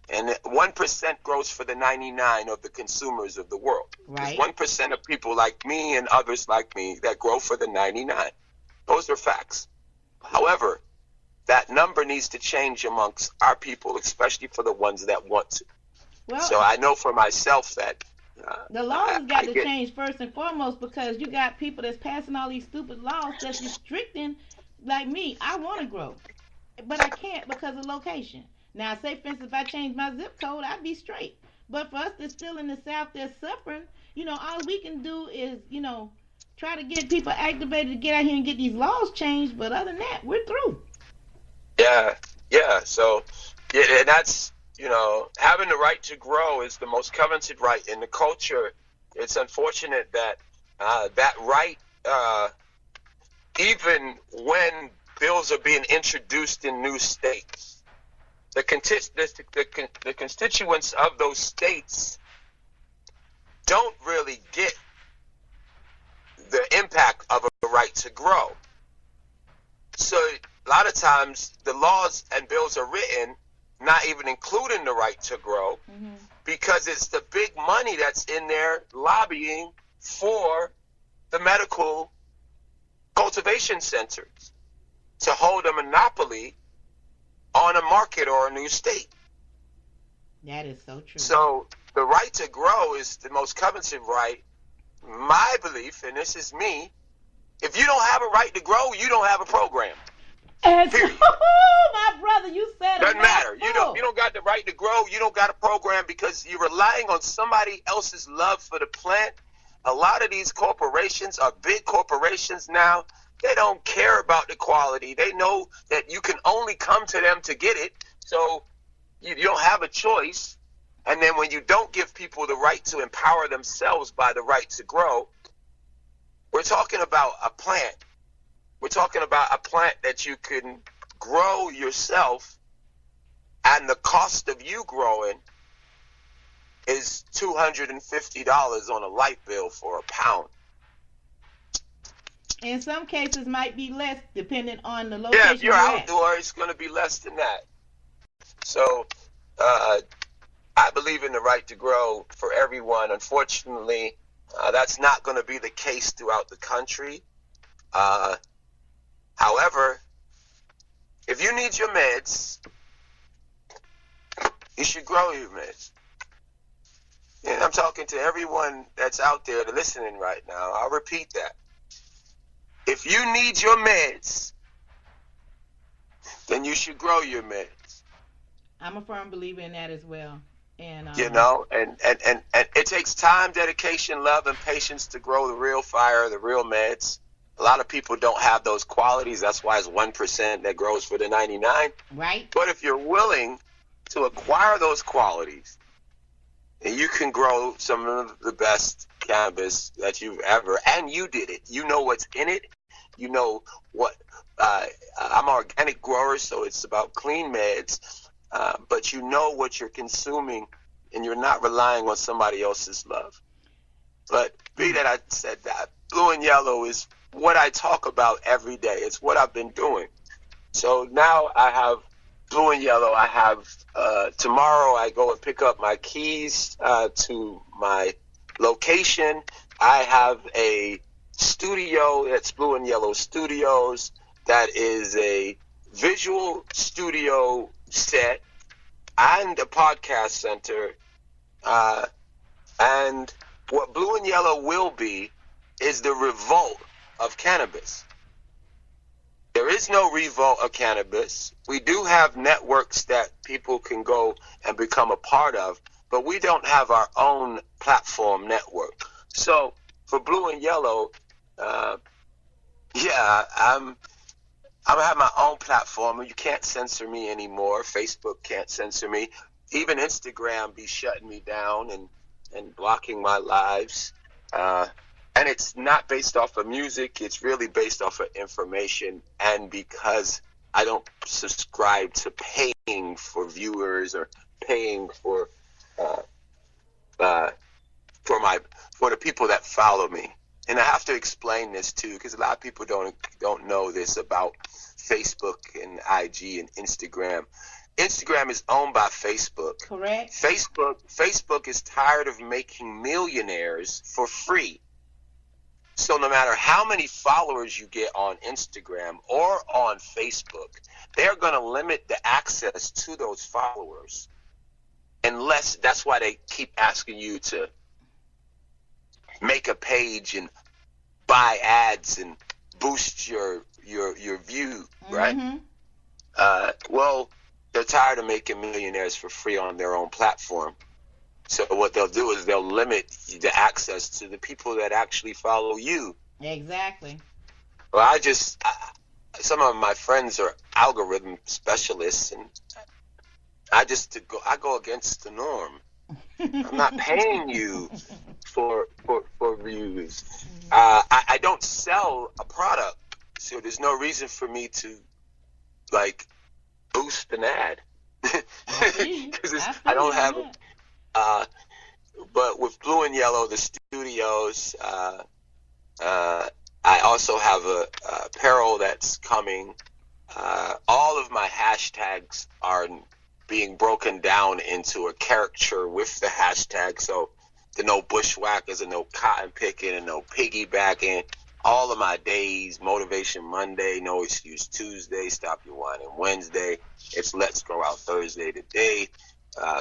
And 1% grows for the 99 of the consumers of the world. Right. There's 1% of people like me and others like me that grow for the 99. Those are facts. However, that number needs to change amongst our people, especially for the ones that want to. Well, so I know for myself that the laws have got to change first and foremost, because you got people that's passing all these stupid laws that's restricting. Like me, I want to grow, but I can't because of location. Now, say for instance, if I change my zip code, I'd be straight. But for us that's still in the South that's suffering, all we can do is, try to get people activated to get out here and get these laws changed. But other than that, we're through. Yeah. So, and that's, having the right to grow is the most coveted right in the culture. It's unfortunate that that right, even when bills are being introduced in new states, the constituents of those states don't really get the impact of a right to grow. So a lot of times the laws and bills are written not even including the right to grow, because it's the big money that's in there lobbying for the medical cultivation centers to hold a monopoly on a market or a new state. That is so true. So the right to grow is the most coveted right. My belief, and this is me, if you don't have a right to grow, you don't have a program. Period. My brother, you said it. Doesn't matter. You don't got the right to grow. You don't got a program because you're relying on somebody else's love for the plant. A lot of these corporations are big corporations now. They don't care about the quality. They know that you can only come to them to get it. So you don't have a choice. And then when you don't give people the right to empower themselves by the right to grow, we're talking about a plant. We're talking about a plant that you can grow yourself, and the cost of you growing is $250 on a light bill for a pound. In some cases, might be less depending on the location. Yeah, if you're outdoor, it's going to be less than that. So, I believe in the right to grow for everyone. Unfortunately, that's not going to be the case throughout the country. However, if you need your meds, you should grow your meds. And I'm talking to everyone that's out there listening right now. I'll repeat that. If you need your meds, then you should grow your meds. I'm a firm believer in that as well. And and it takes time, dedication, love, and patience to grow the real fire, the real meds. A lot of people don't have those qualities. That's why it's 1% that grows for the 99. Right. But if you're willing to acquire those qualities, and you can grow some of the best cannabis that you've ever, and you did it. You know what's in it. You know what. I'm an organic grower, so it's about clean meds. But you know what you're consuming, and you're not relying on somebody else's love. But be that I said that, blue and yellow is what I talk about every day. It's what I've been doing. So now I have blue and yellow. I have tomorrow I go and pick up my keys to my location. I have a studio that's Blue and Yellow Studios. That is a visual studio set and a podcast center. And what Blue and Yellow will be is the revolt of cannabis. There is no revolt of cannabis. We do have networks that people can go and become a part of, but we don't have our own platform network. So for Blue and Yellow, I'm gonna have my own platform. You can't censor me anymore. Facebook can't censor me. Even Instagram be shutting me down and blocking my lives. And it's not based off of music. It's really based off of information. And because I don't subscribe to paying for viewers or paying for the people that follow me. And I have to explain this too, because a lot of people don't know this about Facebook and IG and Instagram. Instagram is owned by Facebook. Correct. Facebook is tired of making millionaires for free. So no matter how many followers you get on Instagram or on Facebook, they're going to limit the access to those followers. Unless, that's why they keep asking you to make a page and buy ads and boost your view, right? Mm-hmm. Well, they're tired of making millionaires for free on their own platform. So what they'll do is they'll limit the access to the people that actually follow you. Exactly. Well, some of my friends are algorithm specialists, and I go against the norm. I'm not paying you for views. I don't sell a product, so there's no reason for me to like boost an ad. Because I don't have it. But with Blue and Yellow, the studios, I also have a apparel that's coming. All of my hashtags are being broken down into a caricature with the hashtag, so there's no bushwhackers and no cotton picking and no piggybacking. All of my days, Motivation Monday, No Excuse Tuesday, Stop Your Whining Wednesday, it's Let's Go Out Thursday today,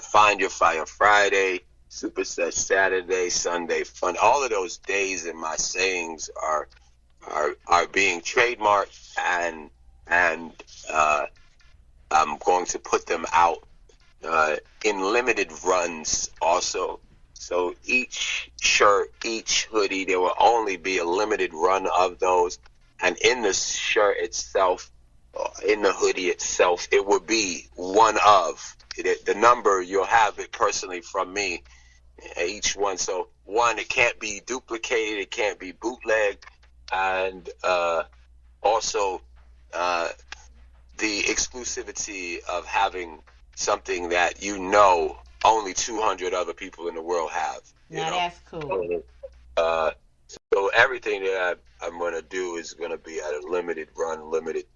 Find Your Fire Friday, Superset Saturday, Sunday Fun. All of those days and my sayings are being trademarked, and I'm going to put them out in limited runs also. So each shirt, each hoodie, there will only be a limited run of those. And in the shirt itself, in the hoodie itself, it will be one of. The number, you'll have it personally from me, each one. So one, it can't be duplicated, it can't be bootlegged. And also the exclusivity of having something that only 200 other people in the world have. That's cool. So everything that I'm going to do is going to be at a limited run, limited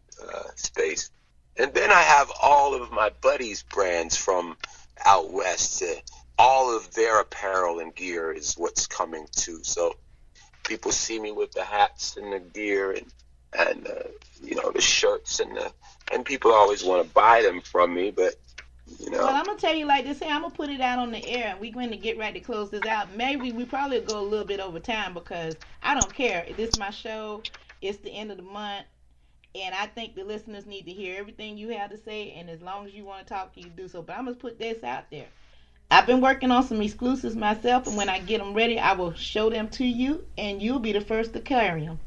space. And then I have all of my buddies' brands from out west. All of their apparel and gear is what's coming too. So people see me with the hats and the gear and the shirts and people always want to buy them from me, but Well, I'm gonna tell you like this. I'm gonna put it out on the air, and we're going to get ready to close this out. Maybe we probably go a little bit over time because I don't care. This is my show. It's the end of the month, and I think the listeners need to hear everything you have to say. And as long as you want to talk, you can do so. But I'm gonna put this out there. I've been working on some exclusives myself, and when I get them ready, I will show them to you, and you'll be the first to carry them.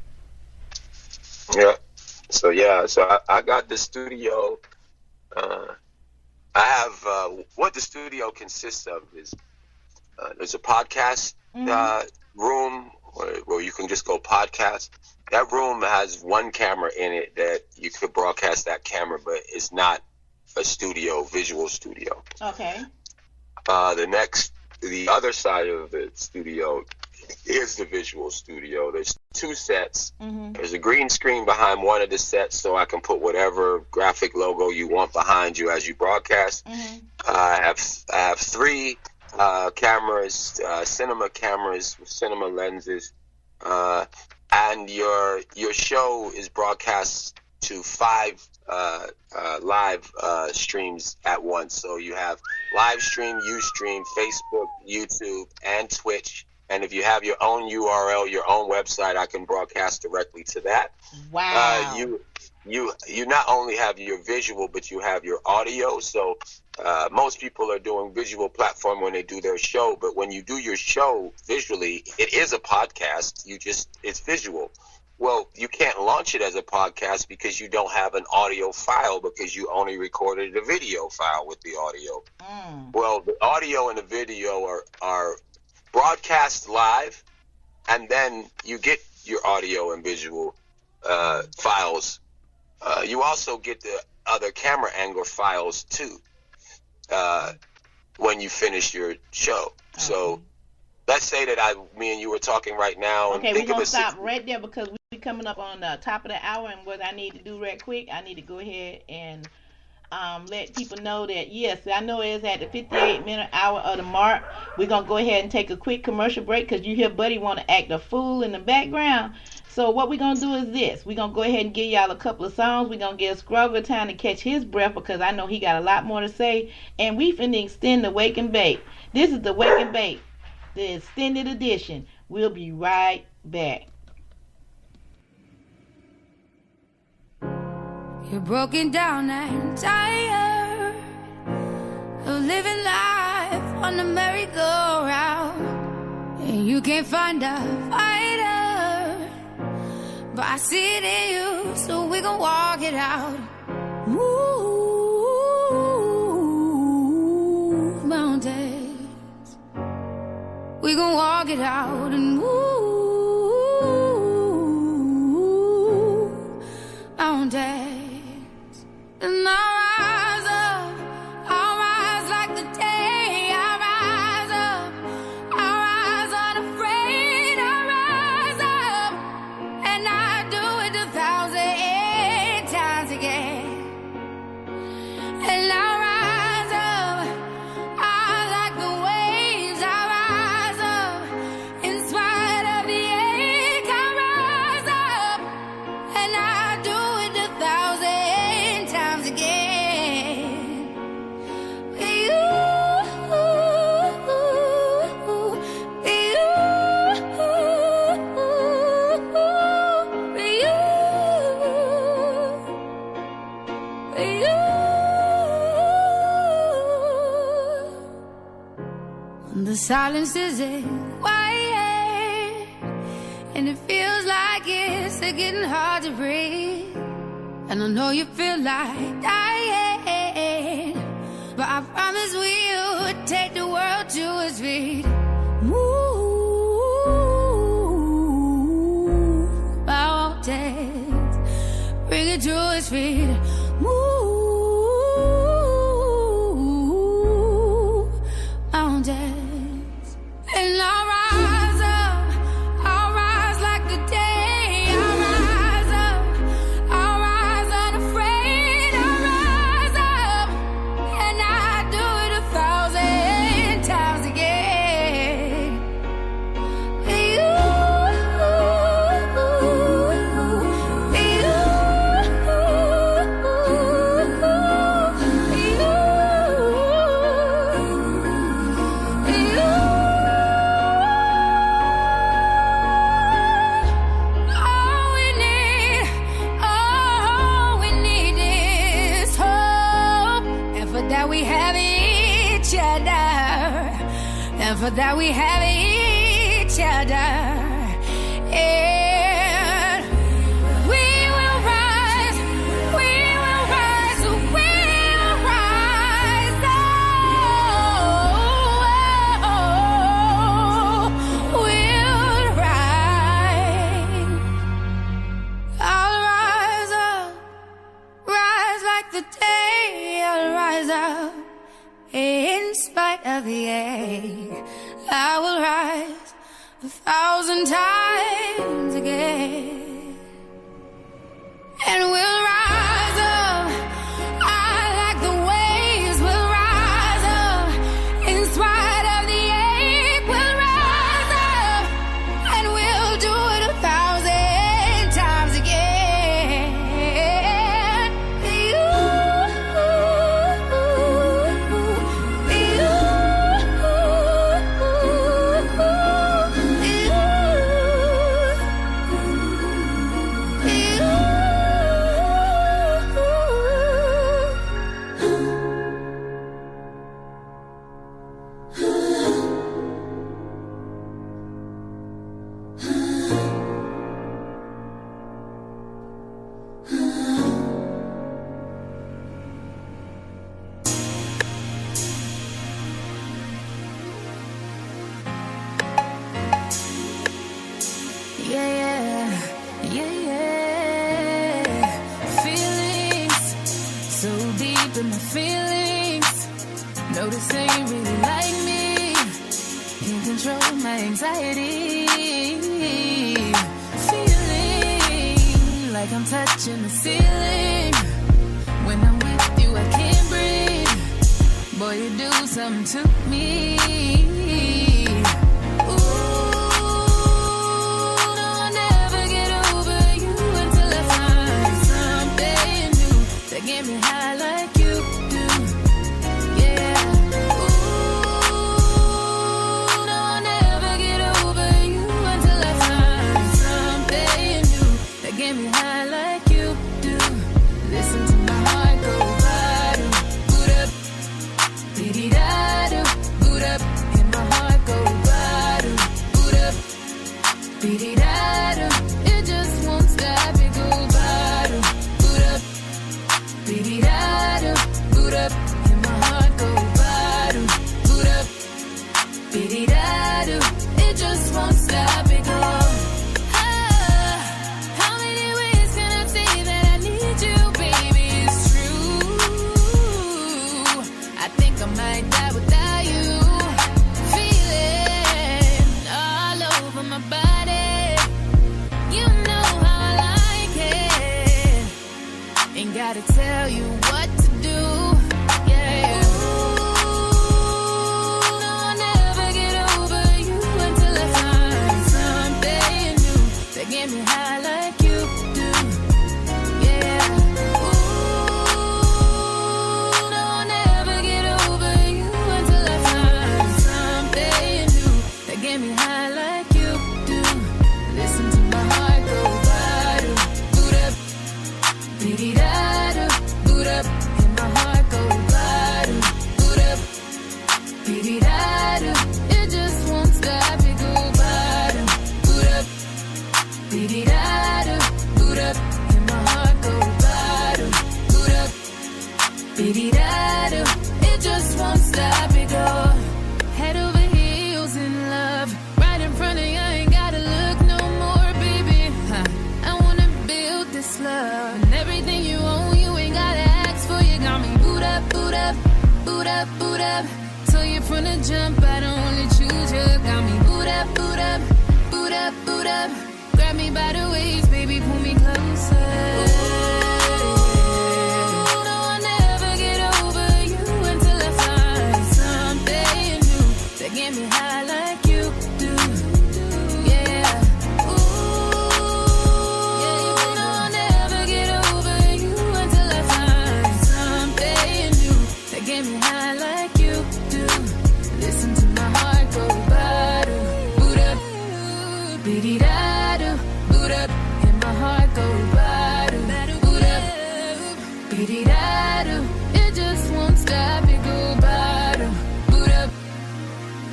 Yeah. So I got the studio. I have what the studio consists of is there's a podcast room where you can just go podcast. That room has one camera in it that you could broadcast that camera, but it's not a visual studio. Okay. The other side of the studio is the visual studio. There's two sets. Mm-hmm. There's a green screen behind one of the sets, so I can put whatever graphic logo you want behind you as you broadcast. Mm-hmm. I have three cameras, cinema cameras with cinema lenses, and your show is broadcast to 5 live streams at once. So you have live stream, Ustream, Facebook, YouTube, and Twitch. And if you have your own URL, your own website, I can broadcast directly to that. Wow. You not only have your visual, but you have your audio. So most people are doing visual platform when they do their show. But when you do your show visually, it is a podcast. It's visual. Well, you can't launch it as a podcast because you don't have an audio file because you only recorded a video file with the audio. Mm. Well, the audio and the video are broadcast live, and then you get your audio and visual files. You also get the other camera angle files too when you finish your show. Okay. So let's say that me and you were talking right now. Okay, we're going to stop right there because we're coming up on the top of the hour, and what I need to do right quick, I need to go ahead and let people know that, yes, I know it's at the 58-minute hour of the mark. We're going to go ahead and take a quick commercial break because you hear Buddy want to act a fool in the background. So what we're going to do is this. We're going to go ahead and give y'all a couple of songs. We're going to give Scruggle time to catch his breath because I know he got a lot more to say. And we finna extend the Wake and Bake. This is the Wake and Bake, the extended edition. We'll be right back. You're broken down and tired of living life on the merry-go-round, and you can't find a fighter, but I see it in you, so we gon' walk it out. Move mountains, we gon' walk it out and move mountains. And I'll rise like the day. I'll rise up, I'll rise unafraid. I'll rise up, and I'll do it 1,000 times again. And I'll rise up, I like the waves. I'll rise up, in spite of the ache. I'll rise up, and I'll do it 1,000 times again. The silence isn't quiet, and it feels like it's getting hard to breathe. And I know you feel like dying, but I promise we'll take the world to its feet. Move mountains, bring it to its feet. Move mountains. And I'll rise up, I'll rise like the day. I'll rise up, I'll rise unafraid. I'll rise up, and I'll do it 1,000 times again. And for that we have each other. And we will rise, we will rise, we will rise. Oh, we'll rise. I'll rise up, rise like the day. I'll rise up. In spite of the ache, I will rise 1,000 times again. And we'll rise up, I like the waves. We'll rise up, in spite of the ache. We'll rise up, and we'll do it 1,000 times again. Notice ain't really like me. Can't control my anxiety. Feeling like I'm touching the ceiling. When I'm with you, I can't. something to me. Ooh, no, I'll never get over you until I find something new that get me high like you do. Yeah. Ooh, no, I'll never get over you until I find something new that get me high like you do. Listen to my heart go bottom, boot up, dee-dee-da-do, boot up, and my heart go bottom, boot up, dee-dee-da-do. It just won't stop, it go bottom, boot up, dee-dee-da-do, boot up, and my heart go bottom, boot up, dee-dee-da-do. It just won't stop, it go. How many ways can I say that I need you, baby? It's true. I think I might die without you. Feeling all over my body. You know how I like it. Ain't gotta tell you what to do. Yeah. Ooh, no, I'll never get over you until I find something new that get me high like you do. Yeah. Ooh, no, I'll never get over you until I find something new that get me high like you do. Listen to my heart go bottom, boot up, dee-dee-da-do, boot up, and my heart go bottom, boot up, dee-dee-da-do. It just won't stop, it go bottom, boot up, dee-dee-da-do, boot up, and my heart go bottom, boot up, dee-dee-da-do. It just won't stop, it go. Head over heels in love, right in front of you, I ain't gotta look no more, baby. I wanna build this love, and everything you own, you ain't gotta ask for. You got me boot up, boot up, boot up, boot up. So you from the jump, I don't only choose you. Got me boot up, boot up, boot up, boot up. Grab me by the waist, baby, pull me closer. Ooh, no, I'll never get over you until I find something new that get me high like you do. Yeah. Ooh, no, I'll never get over you until I find something new that get me high like you do. Listen to my heart go bottom, boot up, dee-dee-da-do, boot up, and my heart go bottom, boot up, dee-dee-da-do. It just won't stop, it go bottom, boot up,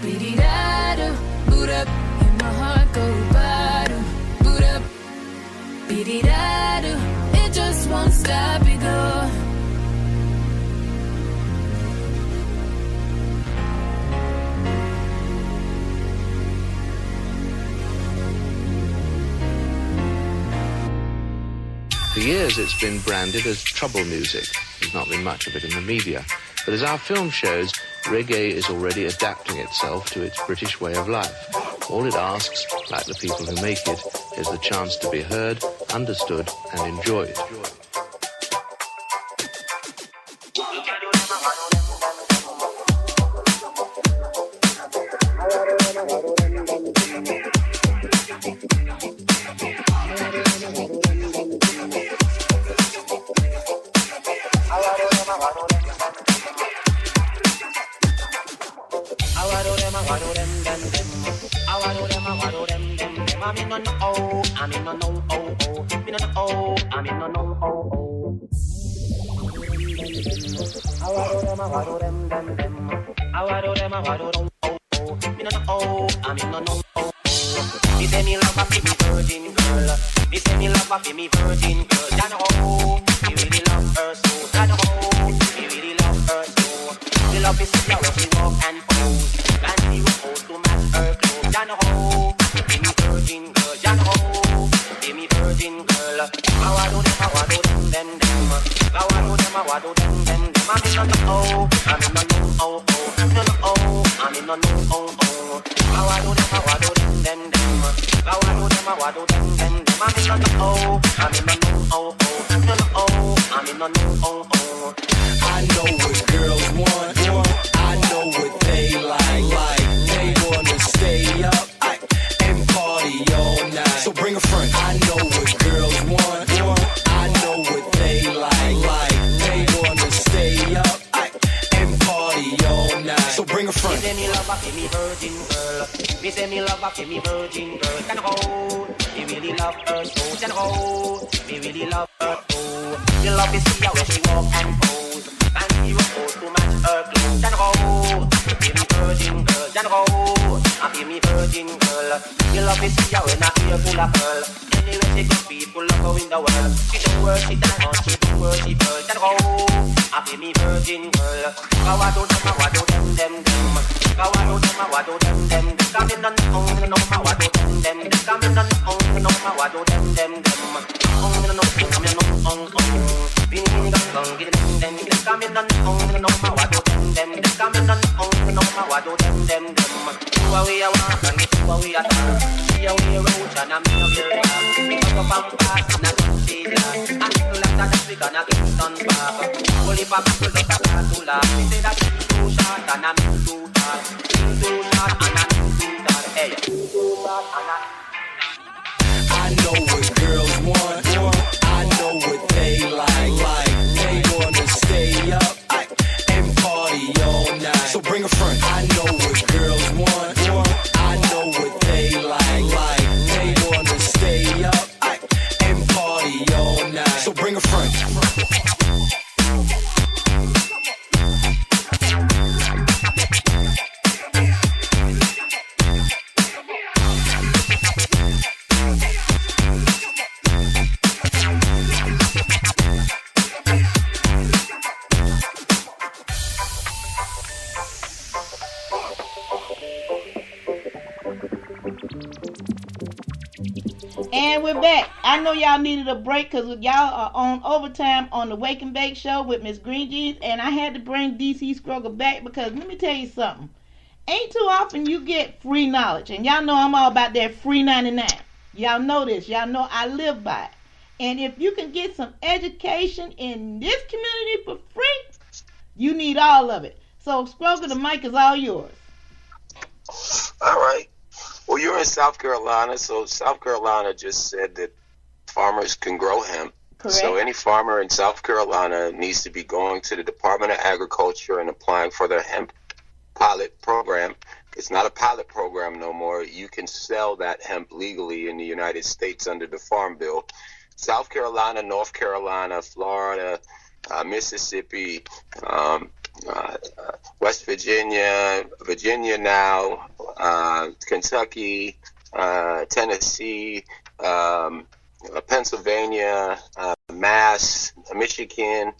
dee-dee-da-do, boot up, and my heart go bottom, boot up, dee-dee-da-do. It just won't stop, it go. For years it's been branded as trouble music. There's not been much of it in the media. But as our film shows, reggae is already adapting itself to its British way of life. All it asks, like the people who make it, is the chance to be heard, understood and enjoyed. I know what girls want. I know what So bring a friend. Me say me love her, me virgin girl. Me say me love her, me virgin girl. And oh, me really love her so. And oh, me really love her so. You love to see her when she walk and pose. And she was supposed to match her clothes. And oh, me virgin girl. And oh, I me virgin girl. You love to see her when I ear full of pearl. Anyway she go people love her in the world. She do worship diamond, she do worship pearl. And oh, I me virgin girl. Kawa do them, kawa do them. Kawa do them, kawa do them. Come in and no kawa do them. Come in and no kawa do them. Bini gang get them. Come in and no kawa do them. Come in and no kawa do them. We are one and we are two. See we roach and I'm in your yard. Up and pass in a container. And people like that we gonna Kingston Park. Holy papa to the Katula. We say that it's too short and I'm too tall. Too short and I'm too tall. Hey, too short and I'm. I know what girls want. I know what they like. They wanna stay up and party all night. So bring a friend. I know what girls want. I know what they like. They wanna stay up and party all night. So bring a friend. And we're back. I know y'all needed a break because y'all are on overtime on the Wake and Bake show with Miss Green Jeans, and I had to bring DC Scruggle back because let me tell you something. Ain't too often you get free knowledge, and y'all know I'm all about that free 99. Y'all know this. Y'all know I live by it. And if you can get some education in this community for free, you need all of it. So Scruggle, the mic is all yours. All right. Well, you're in South Carolina, so South Carolina just said that farmers can grow hemp. Correct. So any farmer in South Carolina needs to be going to the Department of Agriculture and applying for their hemp pilot program. It's not a pilot program no more. You can sell that hemp legally in the United States under the Farm Bill. South Carolina, North Carolina, Florida, Mississippi, West Virginia, Virginia now, Kentucky, Tennessee, Pennsylvania, Mass, Michigan.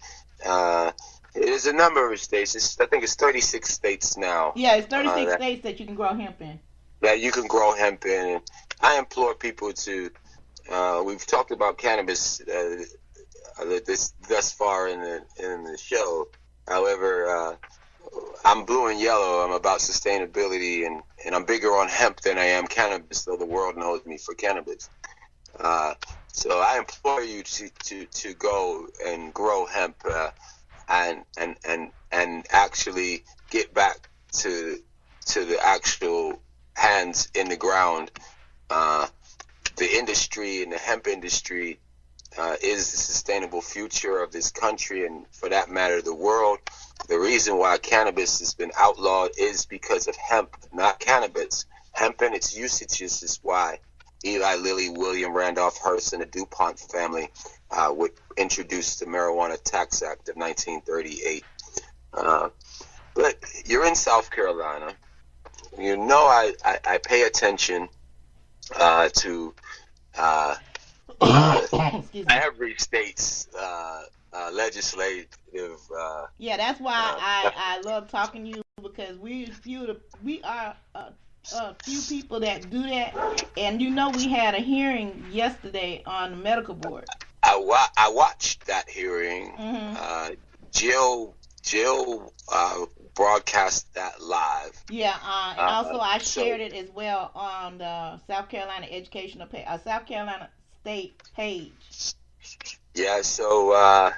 There's a number of states. I think it's 36 states now. Yeah, it's 36 states that you can grow hemp in. That you can grow hemp in. And I implore people to. We've talked about cannabis thus far in the show. However, I'm blue and yellow. I'm about sustainability, and I'm bigger on hemp than I am cannabis, though the world knows me for cannabis. So I implore you to go and grow hemp and actually get back to the actual hands in the ground. The industry and the hemp industry is the sustainable future of this country, and for that matter, the world. The reason why cannabis has been outlawed is because of hemp, not cannabis. Hemp and its usages is why Eli Lilly, William Randolph Hearst, and the DuPont family would introduce the Marijuana Tax Act of 1938. But you're in South Carolina. You know I pay attention to every state's legislative. Yeah, that's why I love talking to you, because we are a few people that do that, and you know we had a hearing yesterday on the medical board. I watched that hearing. Mm-hmm. Jill broadcast that live. Yeah, and also I shared it as well on the South Carolina Educational South Carolina State page. Yeah, so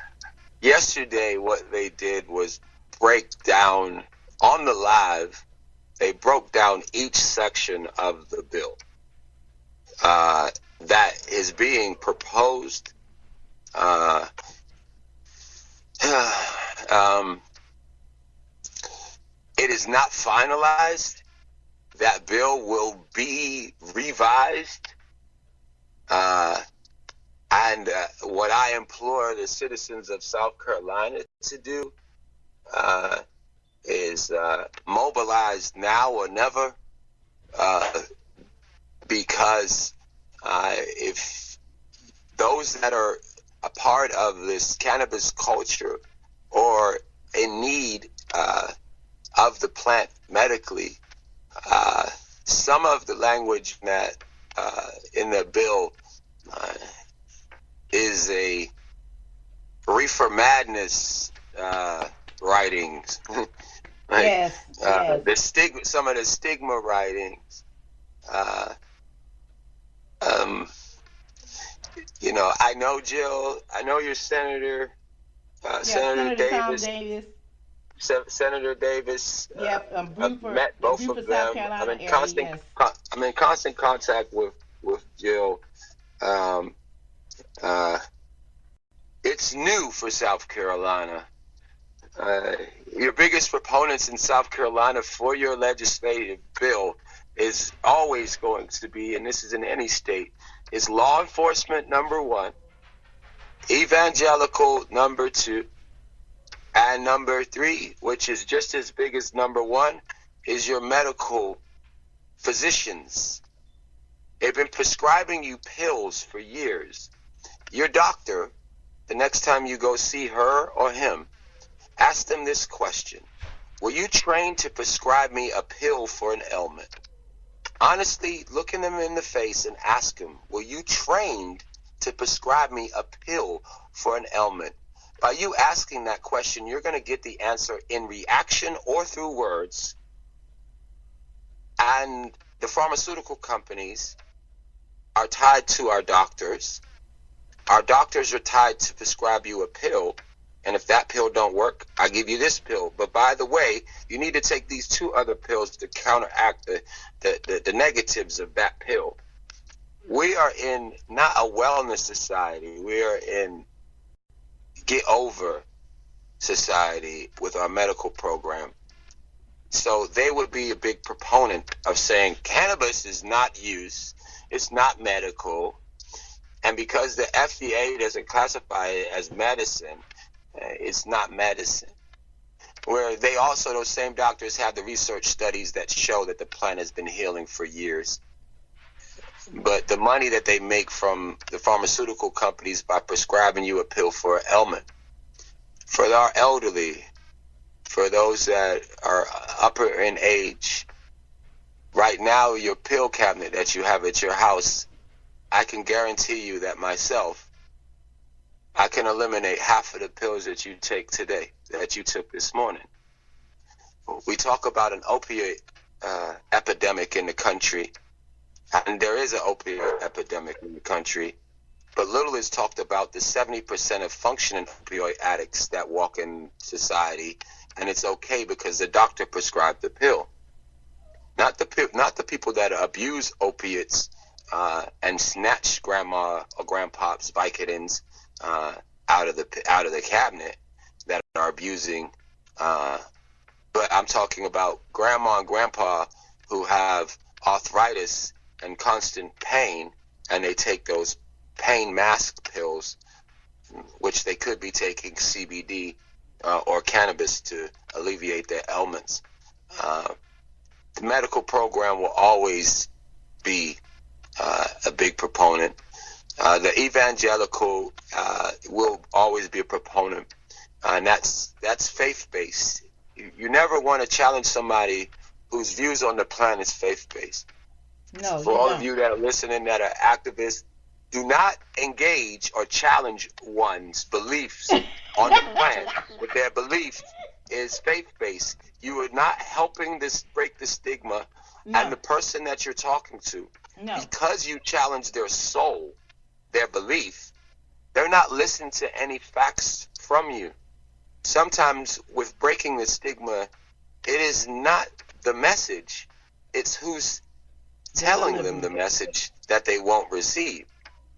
yesterday what they did was break down on the live. They broke down each section of the bill that is being proposed. It is not finalized. That bill will be revised. And what I implore the citizens of South Carolina to do is mobilize now or never, because if those that are a part of this cannabis culture or in need of the plant medically, some of the language that in the bill is a reefer madness writings. Yes. The stigma, some of the stigma writings. You know, I know Jill. I know your Senator, Senator Davis. Tom Davis. Senator Davis. Yep, I've met both of them. I'm in constant contact with Jill. It's new for South Carolina. Your biggest proponents in South Carolina for your legislative bill is always going to be, and this is in any state, is law enforcement number one, evangelical number two, and number three, which is just as big as number one, is your medical physicians. They've been prescribing you pills for years. Your doctor, the next time you go see her or him, ask them this question: were you trained to prescribe me a pill for an ailment? Honestly, look them in the face and ask them, were you trained to prescribe me a pill for an ailment? By you asking that question, you're going to get the answer in reaction or through words. And the pharmaceutical companies are tied to our doctors. Our doctors are tied to prescribe you a pill. And if that pill don't work, I give you this pill. But by the way, you need to take these two other pills to counteract the negatives of that pill. We are in not a wellness society. We are in get over society with our medical program. So they would be a big proponent of saying cannabis is not use, it's not medical. And because the FDA doesn't classify it as medicine, it's not medicine. Where they also, those same doctors have the research studies that show that the plant has been healing for years. But the money that they make from the pharmaceutical companies by prescribing you a pill for an ailment, for our elderly, for those that are upper in age, right now your pill cabinet that you have at your house, I can guarantee you that myself, I can eliminate half of the pills that you take today, that you took this morning. We talk about an opioid epidemic in the country, and there is an opioid epidemic in the country, but little is talked about the 70% of functioning opioid addicts that walk in society, and it's okay because the doctor prescribed the pill. Not the people that abuse opiates and snatch grandma or grandpa's Vicodins out of the cabinet that are abusing, but I'm talking about grandma and grandpa who have arthritis and constant pain, and they take those pain mask pills, which they could be taking CBD or cannabis to alleviate their ailments. The medical program will always be a big proponent. The evangelical will always be a proponent, and that's faith-based. You never want to challenge somebody whose views on the planet is faith-based. No, for all of you that are listening that are activists, do not engage or challenge one's beliefs on the planet. But their belief is faith-based. You are not helping this break the stigma, and the person that you're talking to, because you challenge their soul, their belief, they're not listening to any facts from you. Sometimes with breaking the stigma, it is not the message, it's who's telling them the message that they won't receive.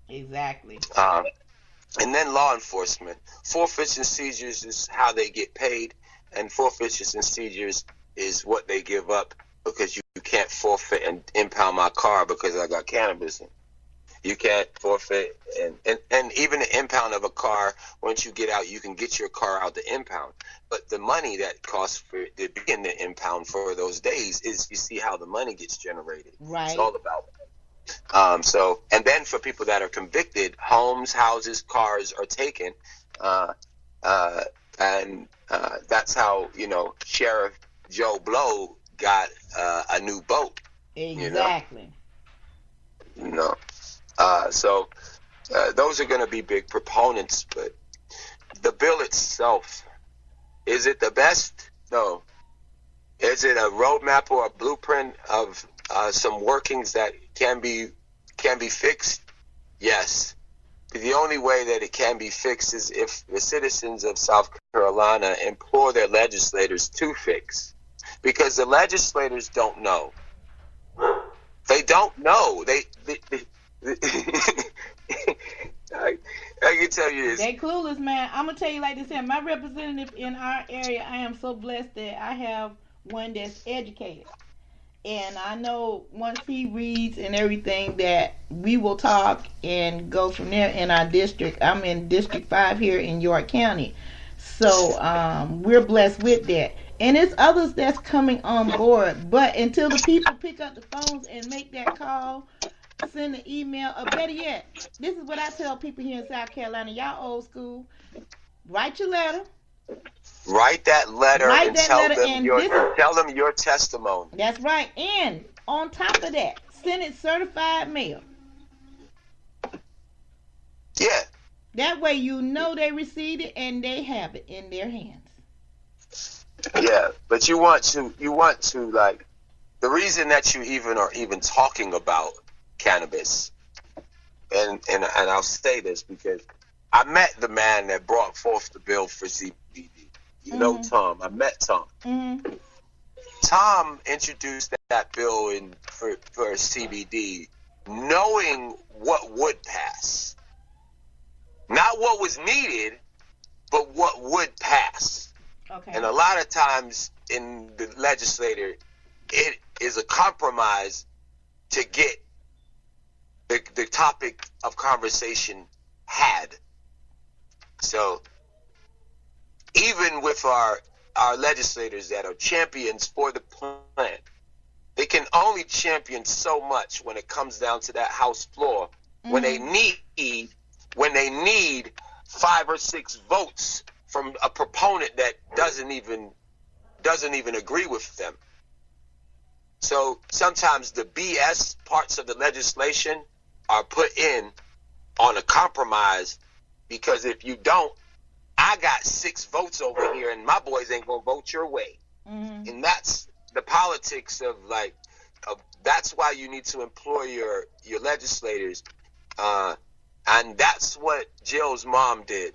Exactly. And then law enforcement. Forfeits and seizures is how they get paid, and forfeits and seizures is what they give up because you can't forfeit and impound my car because I got cannabis in. You can't forfeit and even the impound of a car, once you get out, you can get your car out the impound. But the money that costs for to be in the impound for those days is, you see how the money gets generated. Right. It's all about so, and then for people that are convicted, homes, houses, cars are taken, and that's how, Sheriff Joe Blow got a new boat. Exactly. So those are going to be big proponents, but the bill itself, is it the best? No. Is it a roadmap or a blueprint of some workings that can be fixed? Yes. The only way that it can be fixed is if the citizens of South Carolina implore their legislators to fix, because the legislators don't know. They don't know. They I can tell you this. They clueless, man. I'm gonna tell you like this here. My representative in our area, I am so blessed that I have one that's educated. And I know once he reads and everything that we will talk and go from there in our district. I'm in District 5 here in York County. So we're blessed with that. And it's others that's coming on board. But until the people pick up the phones and make that call, send an email, or better yet, this is what I tell people here in South Carolina. Y'all old school. Write your letter. Write that letter and tell them your testimony. That's right. And on top of that, send it certified mail. Yeah. That way you know they received it and they have it in their hands. Yeah, but you want to like, the reason that you are even talking about cannabis, and I'll say this because I met the man that brought forth the bill for CBD. You know Tom. I met Tom. Mm-hmm. Tom introduced that bill for CBD, knowing what would pass. Not what was needed, but what would pass. Okay. And a lot of times in the legislature, it is a compromise to get the topic of conversation had. So even with our legislators that are champions for the plant, they can only champion so much when it comes down to that House floor. Mm-hmm. When they need 5 or 6 votes from a proponent that doesn't even agree with them. So sometimes the BS parts of the legislation are put in on a compromise, because if you don't, I got 6 votes over here and my boys ain't gonna vote your way. Mm-hmm. And that's the politics of that's why you need to employ your legislators. And that's what Jill's mom did.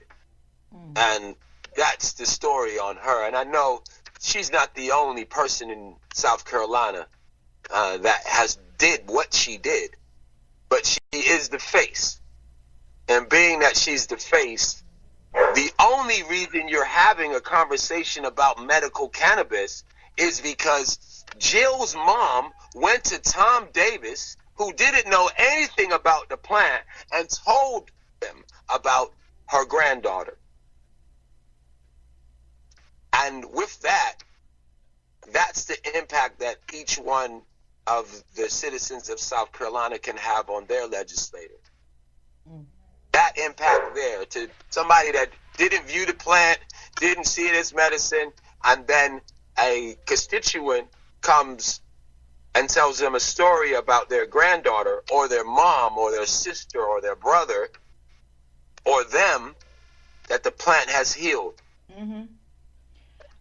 Mm-hmm. And that's the story on her. And I know she's not the only person in South Carolina that did what she did, but she is the face. And being that she's the face, the only reason you're having a conversation about medical cannabis is because Jill's mom went to Tom Davis, who didn't know anything about the plant, and told them about her granddaughter. And with that, that's the impact that each one of the citizens of South Carolina can have on their legislator. Mm. That impact there to somebody that didn't view the plant, didn't see it as medicine, and then a constituent comes and tells them a story about their granddaughter or their mom or their sister or their brother or them that the plant has healed. Mm-hmm.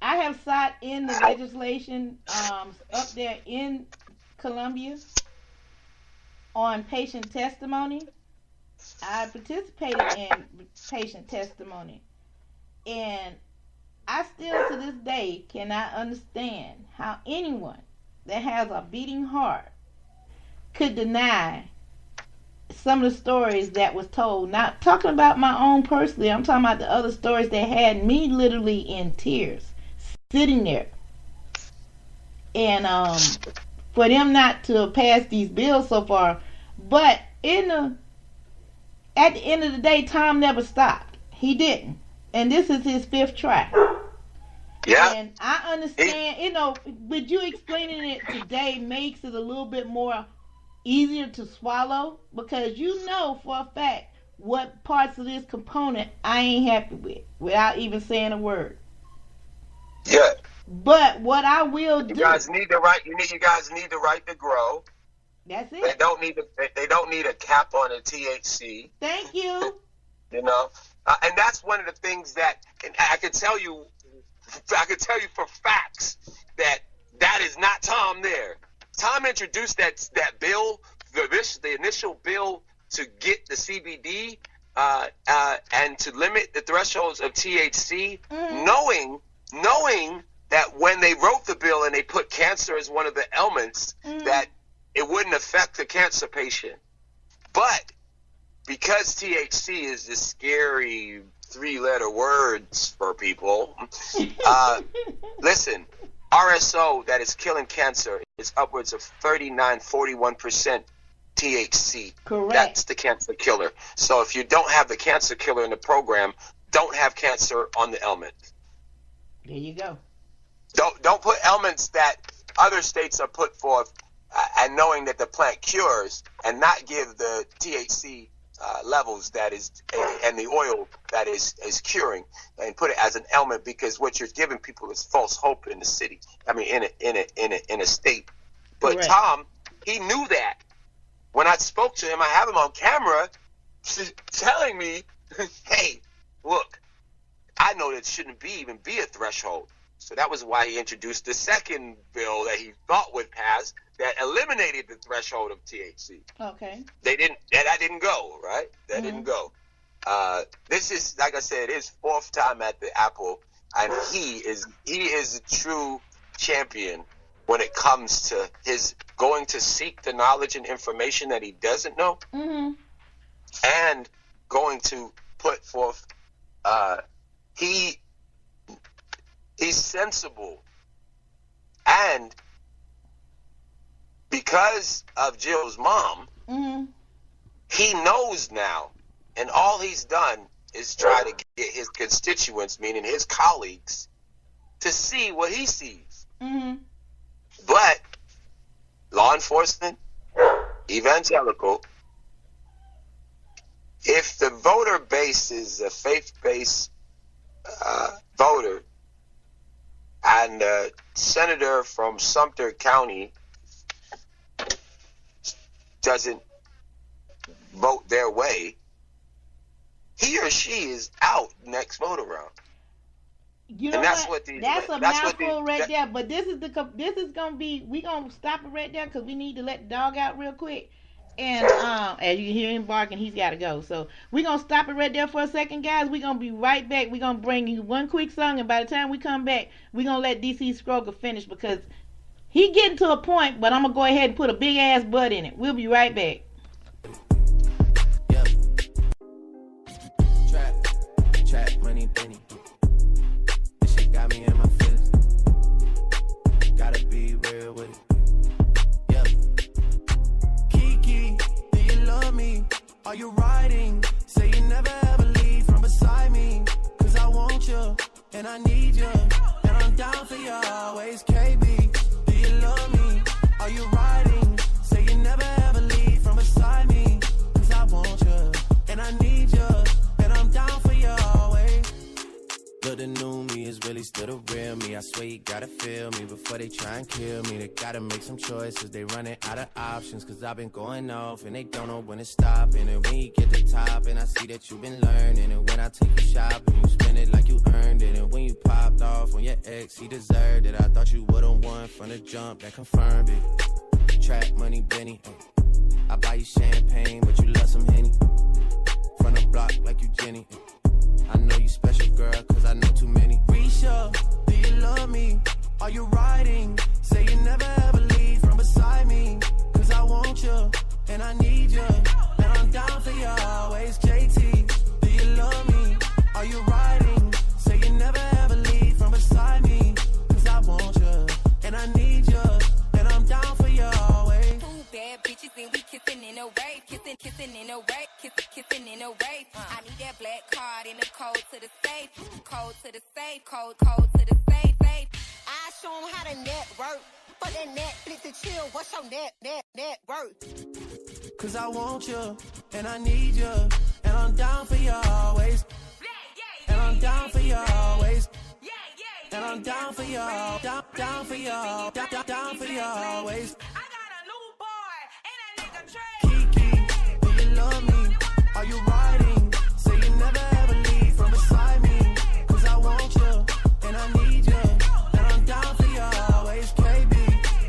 I have sat in the legislation up there in Columbia on patient testimony. I participated in patient testimony, and I still to this day cannot understand how anyone that has a beating heart could deny some of the stories that was told. Not talking about my own personally, I'm talking about the other stories that had me literally in tears, sitting there and for them not to pass these bills so far. But at the end of the day, Tom never stopped. He didn't, and this is his 5th try. Yeah. And I understand, with you explaining it today makes it a little bit more easier to swallow, because you know for a fact what parts of this component I ain't happy with without even saying a word. Yeah. But what I will do, you guys need the right. You guys need the right to grow. That's it. They don't need a cap on the THC. Thank you. And that's one of the things that, and I can tell you for facts that is not Tom there. Tom introduced that bill, the initial bill to get the CBD and to limit the thresholds of THC, knowing that when they wrote the bill and they put cancer as one of the elements, that it wouldn't affect the cancer patient. But because THC is this scary 3-letter words for people, listen, RSO that is killing cancer is upwards of 41% THC. Correct. That's the cancer killer. So if you don't have the cancer killer in the program, don't have cancer on the element. There you go. Don't put elements that other states are put forth, and knowing that the plant cures, and not give the THC levels that is, and the oil that is curing, and put it as an element, because what you're giving people is false hope in the city. I mean, in a state. But Correct. Tom, he knew that. When I spoke to him, I have him on camera telling me, "Hey, look, I know that shouldn't even be a threshold." So that was why he introduced the second bill that he thought would pass that eliminated the threshold of THC. Okay. That didn't go, right? That didn't go. This is, like I said, his 4th time at the Apple, and he is a true champion when it comes to his going to seek the knowledge and information that he doesn't know, and going to put forth. He's sensible, and because of Jill's mom, he knows now, and all he's done is try to get his constituents, meaning his colleagues, to see what he sees. But law enforcement, evangelical, if the voter base is a faith-based voter, and a senator from Sumter County doesn't vote their way, he or she is out next vote around. You know, and that's what? what That's a mouthful right there. But this is gonna be. We gonna stop it right there because we need to let the dog out real quick. And as you can hear him barking, he's got to go. So we're going to stop it right there for a second, guys. We're going to be right back. We're going to bring you one quick song, and by the time we come back, we're going to let DC Scroger finish because he getting to a point, but I'm going to go ahead and put a big-ass butt in it. We'll be right back. Yep. Trap, money, penny. This shit got me in my feelings. Gotta be real with it. Are you riding? Say you never ever leave from beside me. Cause I want you, and I need you. And I'm down for you always, KB. Do you love me? Are you riding? Say you never ever leave from beside me. Cause I want you, and I need you. And I'm down for you always. But the new me is really still the real me. I swear you gotta feel me before they try and kill me. They gotta make some choices, they running out of options. Cause I've been going off and they don't know when to stop. And when you get to the top and I see that you've been learning. And when I take you shopping, you spend it like you earned it. And when you popped off on your ex, he deserved it. I thought you would've won from the jump, that confirmed it. Trap money, Benny. I buy you champagne, but you love some Henny. From the block like you Jenny. I know you special, girl, cause I know too many. Risha, do you love me? Are you riding? Say you never ever leave from beside me. Cause I want you, and I need you. And I'm down for you always, JT. Do you love me? Are you riding? Say you never ever leave from beside me. Cause I want you, and I need you. kissing in a way, kissing in a way. I need that black card in the code to the safe, code to the safe, code to the safe. I show 'em how to network. For that Netflix and chill, what's your net worth? Cause I want you, and I need you, and I'm down for you always. And I'm down for you always. And I'm down for you, down for you, down for you always. I got a new boy, and that nigga Trey. Kiki, do you love me? Are you riding? Say you never ever leave from beside me. Cause I want you, and I need you, and I'm down for you always. KB,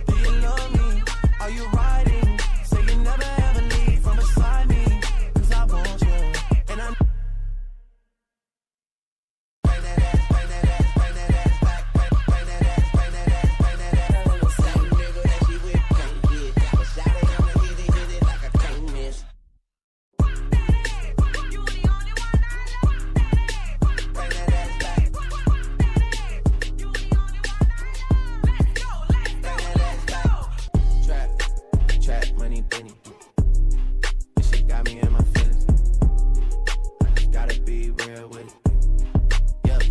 do you love me? Are you riding? Say you never ever leave from beside me. Cause I want you, and I trap money penny. This shit got me in my feelings. I just gotta be real with it. Yep.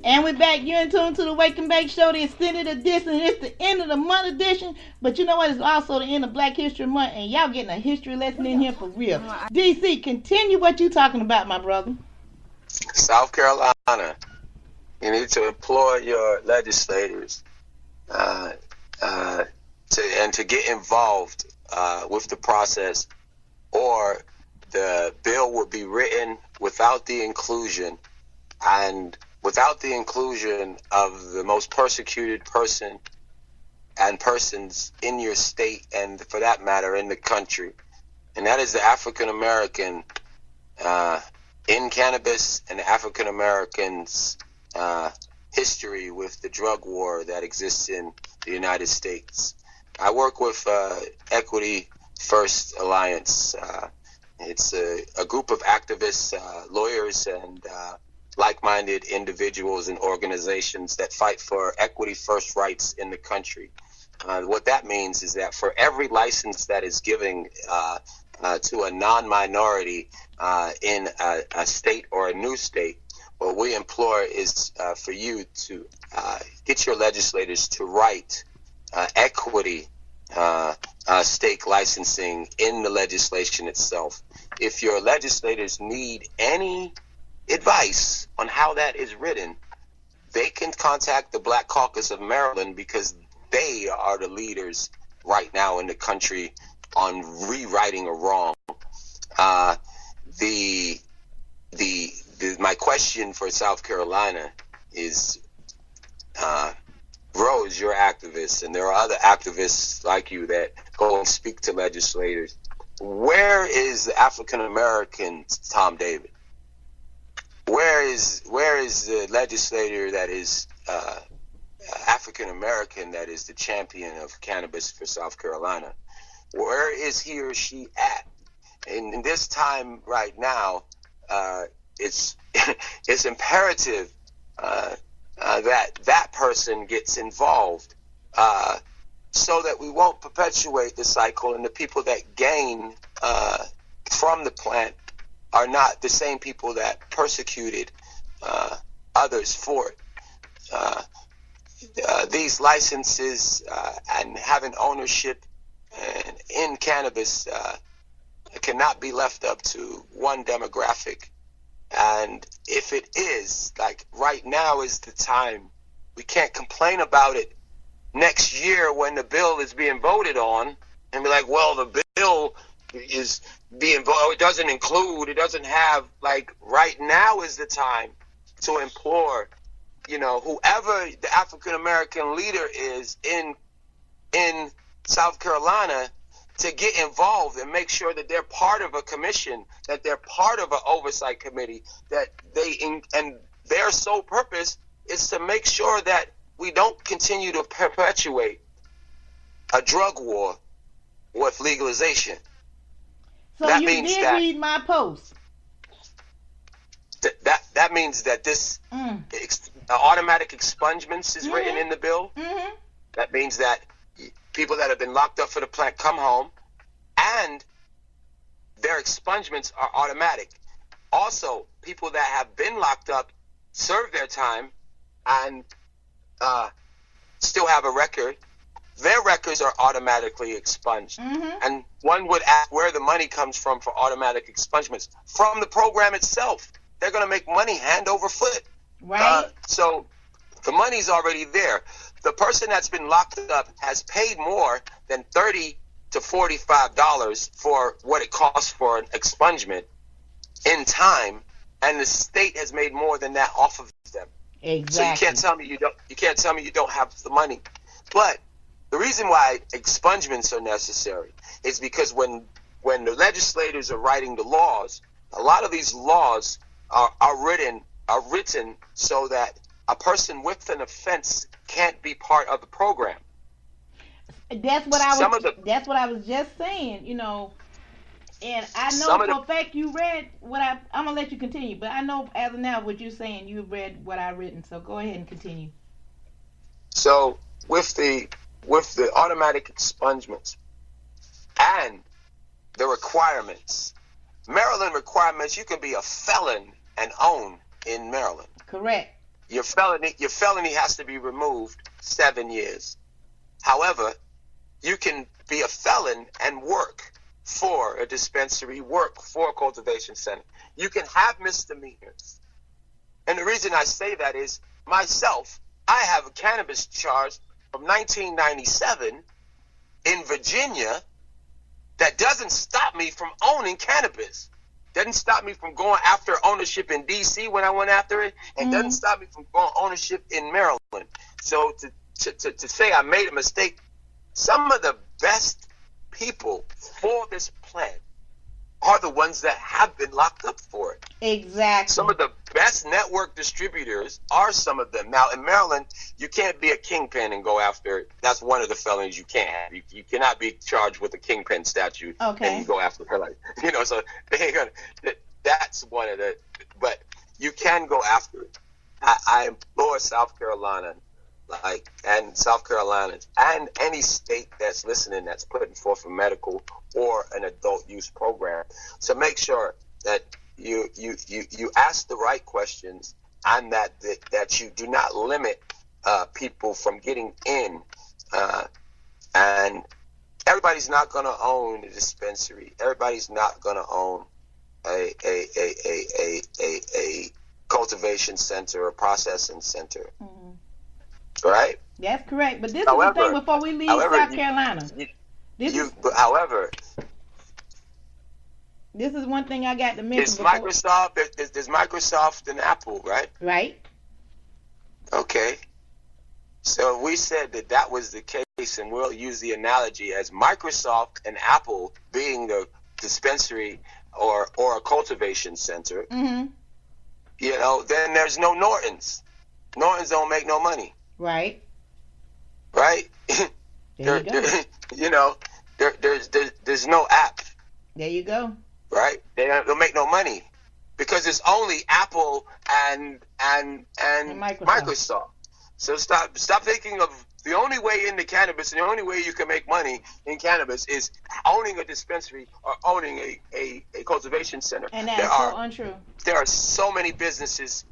And we're back. You're in tune to the Wake and Bake Show, the extended edition. It's the end of the month edition, but you know what? It's also the end of Black History Month, and y'all getting a history lesson in here for real. DC, continue what you talking about, my brother. South Carolina, you need to implore your legislators to get involved with the process, or the bill will be written without the inclusion of the most persecuted person and persons in your state, and for that matter in the country, and that is the African American in cannabis, and the African Americans history with the drug war that exists in the United States. I work with Equity First Alliance. It's a group of activists, lawyers, and like-minded individuals and organizations that fight for equity first rights in the country. What that means is that for every license that is given to a non-minority in a state or a new state, what we implore is for you to get your legislators to write equity stake licensing in the legislation itself. If your legislators need any advice on how that is written, they can contact the Black Caucus of Maryland, because they are the leaders right now in the country on rewriting a wrong. My question for South Carolina is, Rose, you're activists, and there are other activists like you that go and speak to legislators. Where is the African American Tom David? Where is the legislator that is African American, that is the champion of cannabis for South Carolina? Where is he or she at? In this time right now, it's imperative that person gets involved, so that we won't perpetuate the cycle, and the people that gain from the plant are not the same people that persecuted others for it. These licenses and having ownership in cannabis cannot be left up to one demographic. And if it is, like right now is the time. We can't complain about it next year when the bill is being voted on and be like, well, the bill is being voted, it doesn't include, it doesn't have, like, right now is the time to implore, whoever the African American leader is in South Carolina, to get involved and make sure that they're part of a commission, that they're part of an oversight committee, that and their sole purpose is to make sure that we don't continue to perpetuate a drug war with legalization. So that you means did read my post. That means that this automatic expungements is written in the bill. Mm-hmm. That means that people that have been locked up for the plant come home, and their expungements are automatic. Also, people that have been locked up, serve their time, and still have a record, their records are automatically expunged. Mm-hmm. And one would ask where the money comes from for automatic expungements. From the program itself. They're going to make money hand over foot. Right. So the money's already there. The person that's been locked up has paid more than $30 to $45 for what it costs for an expungement in time, and the state has made more than that off of them. Exactly. So you can't tell me you don't have the money. But the reason why expungements are necessary is because when the legislators are writing the laws, a lot of these laws are written so that a person with an offense can't be part of the program. That's what I was just saying, you know. And I know for a fact you read what I'm gonna let you continue, but I know as of now what you're saying, you read what I've written. So go ahead and continue. So with the automatic expungements and the requirements, Maryland requirements, you can be a felon and own in Maryland. Correct. Your felony has to be removed 7 years. However, you can be a felon and work for a dispensary, work for a cultivation center. You can have misdemeanors. And the reason I say that is, myself, I have a cannabis charge from 1997 in Virginia that doesn't stop me from owning cannabis. Doesn't stop me from going after ownership in D.C. when I went after it, and doesn't stop me from going ownership in Maryland. So to say I made a mistake, some of the best people for this plant are the ones that have been locked up for it. Exactly. Some of the best network distributors are some of them. Now, in Maryland, you can't be a kingpin and go after it. That's one of the felonies you can't have. You cannot be charged with a kingpin statute and you go after her. Like, you know, so they ain't gonna, that's one of the, but you can go after it. I implore South Carolina, and South Carolinians, and any state that's listening that's putting forth a medical or an adult use program, to make sure that you ask the right questions, and that you do not limit people from getting in. And everybody's not going to own a dispensary. Everybody's not going to own a cultivation center or processing center. Mm-hmm. Right? That's correct. But this is the thing before we leave South Carolina. This is one thing I got to mention. There's Microsoft and Apple, right? Right. Okay. So we said that was the case, and we'll use the analogy as Microsoft and Apple being the dispensary or a cultivation center. Mm-hmm. You know, then there's no Nortons. Nortons don't make no money. Right. Right? There you go. You know, there's no app. There you go. Right? They don't make no money because it's only Apple and Microsoft. So stop thinking of the only way into cannabis, and the only way you can make money in cannabis is owning a dispensary or owning a cultivation center. And that's so untrue. There are so many businesses.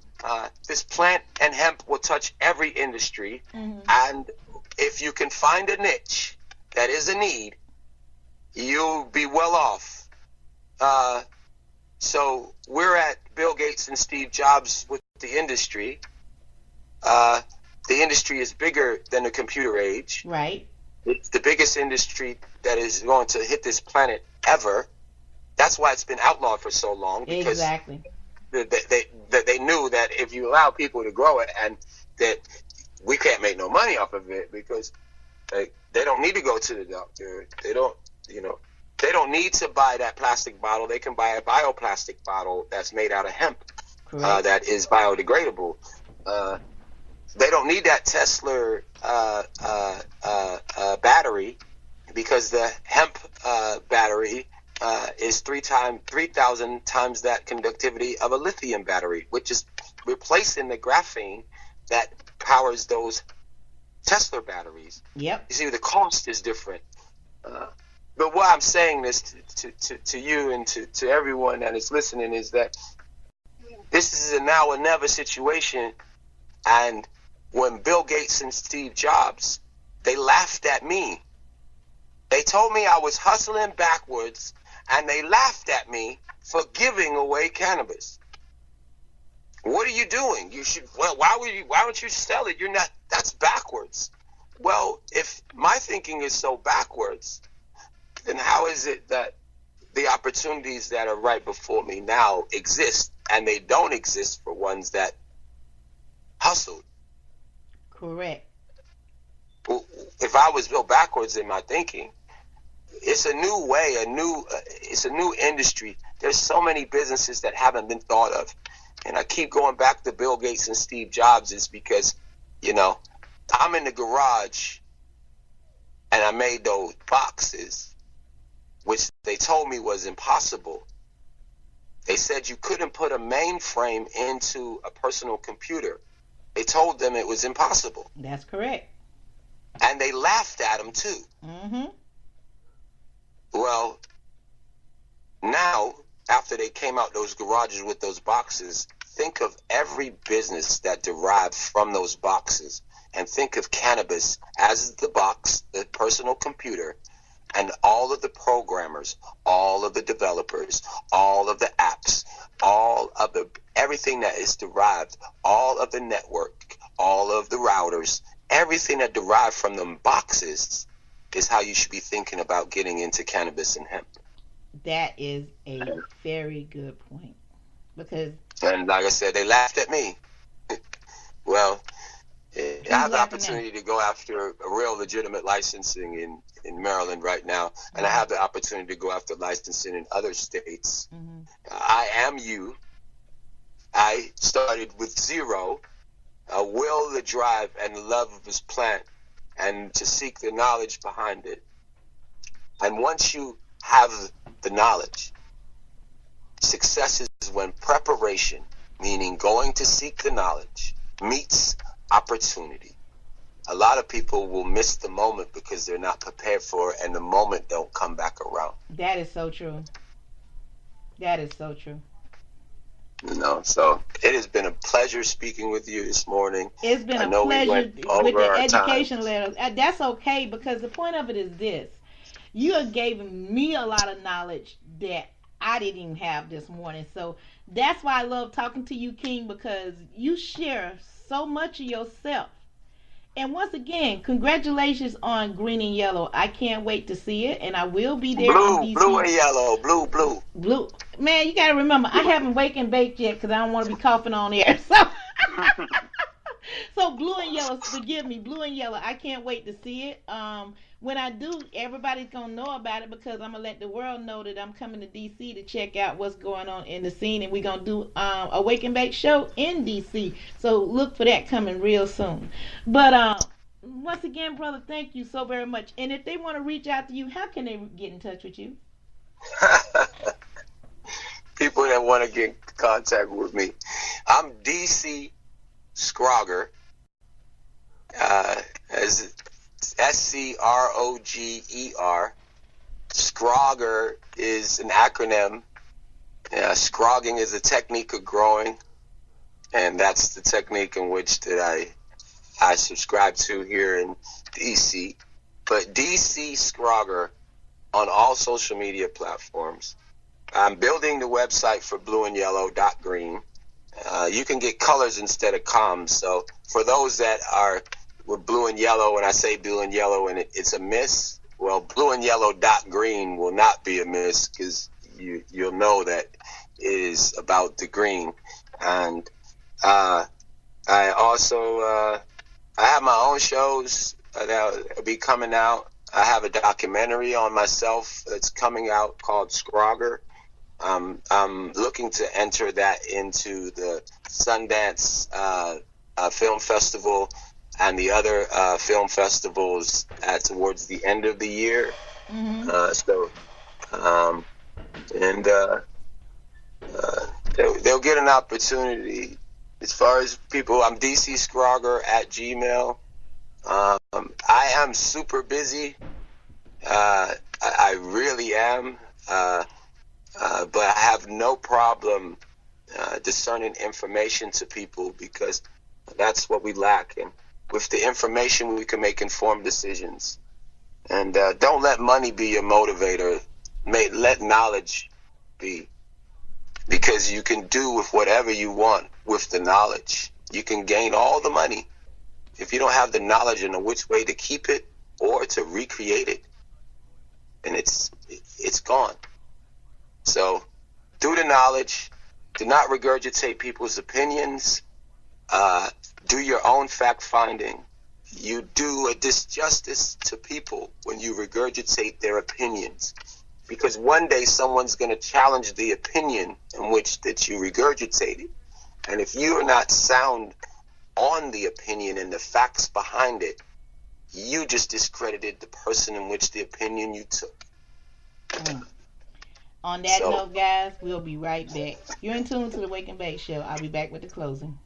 This plant and hemp will touch every industry. Mm-hmm. And if you can find a niche that is a need, you'll be well off. So we're at Bill Gates and Steve Jobs with the industry. The industry is bigger than the computer age. Right. It's the biggest industry that is going to hit this planet ever. That's why it's been outlawed for so long. Because exactly. They knew that if you allow people to grow it, and that we can't make no money off of it, because they don't need to go to the doctor. They don't they don't need to buy that plastic bottle. They can buy a bioplastic bottle that's made out of hemp, that is biodegradable. They don't need that Tesla battery, because the hemp battery is 3,000 times that conductivity of a lithium battery, which is replacing the graphene that powers those Tesla batteries. Yep. You see, the cost is different. But what I'm saying this to you and to everyone that is listening is that this is a now or never situation. And when Bill Gates and Steve Jobs, they laughed at me. They told me I was hustling backwards, and they laughed at me for giving away cannabis. What are you doing? You should. Well, why don't you sell it? You're not. That's backwards. Well, if my thinking is so backwards, then how is it that the opportunities that are right before me now exist, and they don't exist for ones that hustled? Correct. If I was built backwards in my thinking, it's a new way, it's a new industry. There's so many businesses that haven't been thought of. And I keep going back to Bill Gates and Steve Jobs is because, I'm in the garage and I made those boxes, which they told me was impossible. They said you couldn't put a mainframe into a personal computer. They told them it was impossible. That's correct. And they laughed at them too. Mm-hmm. Well, now, after they came out those garages with those boxes, think of every business that derived from those boxes, and think of cannabis as the box, the personal computer, and all of the programmers, all of the developers, all of the apps, all of the everything that is derived, all of the network, all of the routers, everything that derived from them boxes is how you should be thinking about getting into cannabis and hemp. That is a very good point. And like I said, they laughed at me. Well, I have the opportunity to go after a real legitimate licensing in Maryland right now, and I have the opportunity to go after licensing in other states. Mm-hmm. I am you. I started with zero, a will, the drive, and the love of this plant, and to seek the knowledge behind it. And once you have the knowledge, success is when preparation, meaning going to seek the knowledge, meets opportunity. A lot of people will miss the moment because they're not prepared for it, and the moment don't come back around. That is so true. That is so true. So it has been a pleasure speaking with you this morning. It's been a pleasure with the education letters. That's okay, because the point of it is this. You have given me a lot of knowledge that I didn't even have this morning. So that's why I love talking to you, King, because you share so much of yourself. And once again, congratulations on Green and Yellow. I can't wait to see it, and I will be there. Blue and yellow, blue. Man, you got to remember, I haven't wake and baked yet because I don't want to be coughing on air. So Blue and Yellow, forgive me, Blue and Yellow, I can't wait to see it. When I do, everybody's going to know about it because I'm going to let the world know that I'm coming to D.C. to check out what's going on in the scene, and we're going to do a Wake and Bake show in D.C. So look for that coming real soon. But once again, brother, thank you so very much. And if they want to reach out to you, how can they get in touch with you? People that want to get in contact with me, I'm D.C. Scroger, as Scroger. Scroger is an acronym. Scrogging is a technique of growing, and that's the technique in which that I subscribe to here in DC. But DC Scroger on all social media platforms. I'm building the website for blueandyellow.green. You can get colors instead of comms. So for those that are with blue and yellow, when I say blue and yellow and it's a miss, well, blueandyellow.green will not be a miss, because you'll know that it is about the green. And I also I have my own shows that will be coming out. I have a documentary on myself that's coming out called Scrogger. I'm looking to enter that into the Sundance Film Festival and the other film festivals towards the end of the year. They'll get an opportunity. As far as people, I'm DC Scrogger at Gmail. I am super busy. I really am. But I have no problem discerning information to people, because that's what we lack. And with the information, we can make informed decisions. And don't let money be your motivator. Let knowledge be. Because you can do with whatever you want with the knowledge. You can gain all the money. If you don't have the knowledge and know which way to keep it or to recreate it, and it's gone. So, do the knowledge. Do not regurgitate people's opinions. Do your own fact-finding. You do a disjustice to people when you regurgitate their opinions. Because one day someone's going to challenge the opinion in which that you regurgitated. And if you are not sound on the opinion and the facts behind it, you just discredited the person in which the opinion you took. On that note, guys, we'll be right back. You're in tune to the Wake and Bake Show. I'll be back with the closing.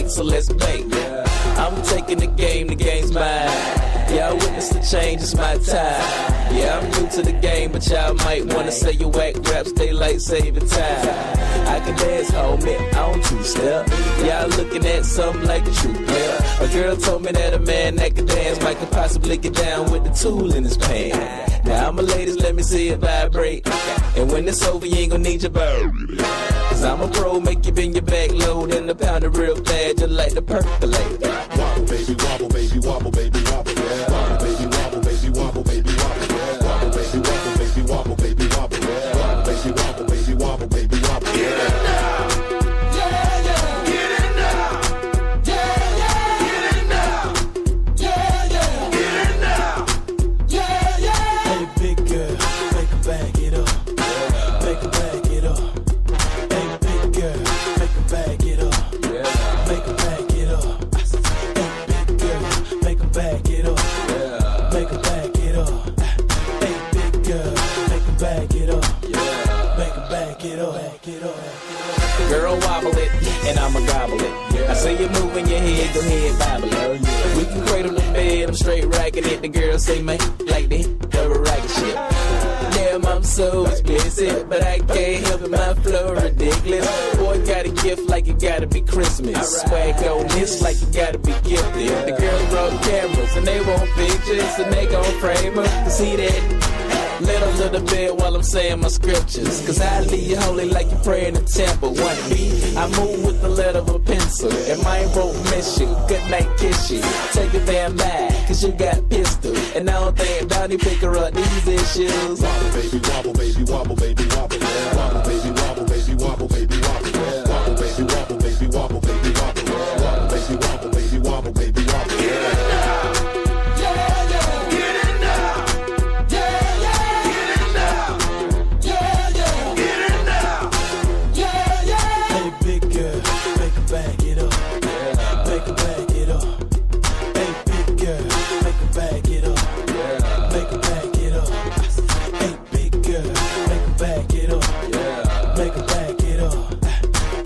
So let's bake. I'm taking the game, the game's mine. Y'all witness the change, it's my time. Yeah, I'm new to the game, but y'all might wanna say you whack raps, daylight saving time. I can dance, homie, I don't two-step. Y'all looking at something like a true player. A girl told me that a man that can dance might could possibly get down with the tool in his pants. Now I'm a ladies, let me see it vibrate. And when it's over, you ain't gonna need your bird. Cause I'm a pro, make you bend your back low, then the pound it real bad, just like the percolate. Wobble, baby, wobble, baby, wobble, baby, wobble, yeah. Wobble, baby, wobble, baby, wobble, baby, wobble, yeah. Wobble, baby, wobble, baby, wobble, baby, wobble, yeah. Wobble, baby, wobble, baby, wobble, baby, wobble, yeah. Get it now, yeah, yeah. Get it now, yeah, yeah. Get it now, yeah, yeah. Get it now, yeah, yeah. Hey, big girl, make her back it up, make her back it up. Hey, big girl, make her back it up, make her back it up. Hey, big girl, make her back it up, make her back it up. Hey, big girl, make her back it up, make her back it up, back it up. Girl, wobble it, and I'ma gobble it. I see you moving your head, go ahead, bobble it. We can cradle the bed, I'm straight racking it. The girl say, man, like the double racket shit. Damn, I'm so explicit, but I can't help it, my flow ridiculous. Boy, got a gift like it gotta be Christmas. Swag on this like it gotta be gifted. The girl brought cameras, and they want pictures, and they gon' frame them. See that? Little bit while I'm saying my scriptures. Cause I leave you holy like you pray in the temple. One beat, I move with the letter of a pencil. And my won't miss you, good night kiss you. Take it damn back, cause you got pistol. And I don't think Donnie pick her up these issues. Wobble, baby, wobble, baby, wobble, baby, wobble, yeah. Wobble, baby, wobble, baby, wobble, baby, wobble, yeah. Wobble, baby, wobble, baby, wobble, baby, wobble, yeah. Wobble, baby, wobble, baby. bag it up. Yeah. Make her bag it up. Hey, big girl, make her bag it up. Yeah. Make her bag it up. Hey, big girl, make her bag it up. Yeah. Make her bag it up.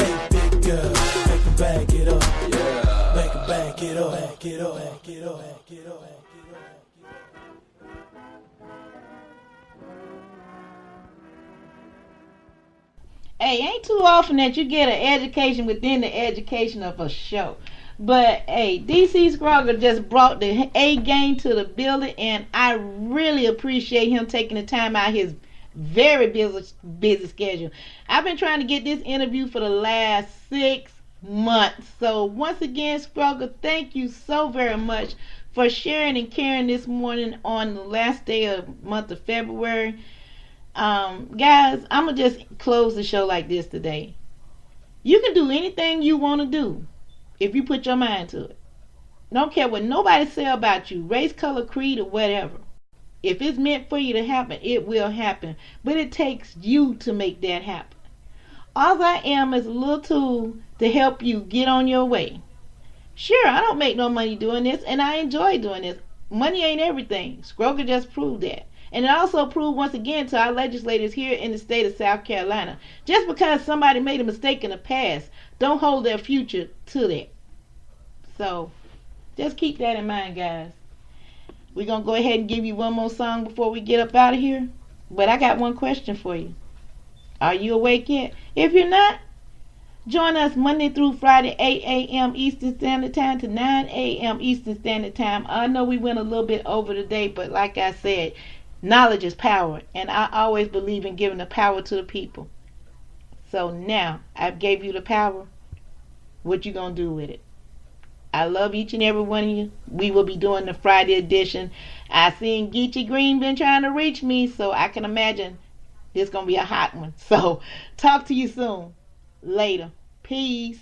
Hey, big girl, make her bag it up. Yeah. Make her bag it up. Bag it up. Bag it up. Bag it up. Hey, ain't too often that you get an education within the education of a show. But, hey, DC Scrugger just brought the A game to the building, and I really appreciate him taking the time out of his very busy schedule. I've been trying to get this interview for the last 6 months. So, once again, Scrugger, thank you so very much for sharing and caring this morning on the last day of the month of February. Guys, I'm going to just close the show like this today. You can do anything you want to do if you put your mind to it. Don't care what nobody say about you, race, color, creed, or whatever. If it's meant for you to happen, it will happen. But it takes you to make that happen. All I am is a little tool to help you get on your way. Sure, I don't make no money doing this, and I enjoy doing this. Money ain't everything. Scrugger just proved that. And it also proved once again to our legislators here in the state of South Carolina, just because somebody made a mistake in the past, don't hold their future to that. So, just keep that in mind, guys. We're going to go ahead and give you one more song before we get up out of here. But I got one question for you. Are you awake yet? If you're not, join us Monday through Friday, 8 a.m. Eastern Standard Time to 9 a.m. Eastern Standard Time. I know we went a little bit over today, but like I said, knowledge is power, and I always believe in giving the power to the people. So now, I've gave you the power. What you gonna do with it? I love each and every one of you. We will be doing the Friday edition. I seen Geechee Green been trying to reach me, so I can imagine this gonna be a hot one. So, talk to you soon. Later. Peace.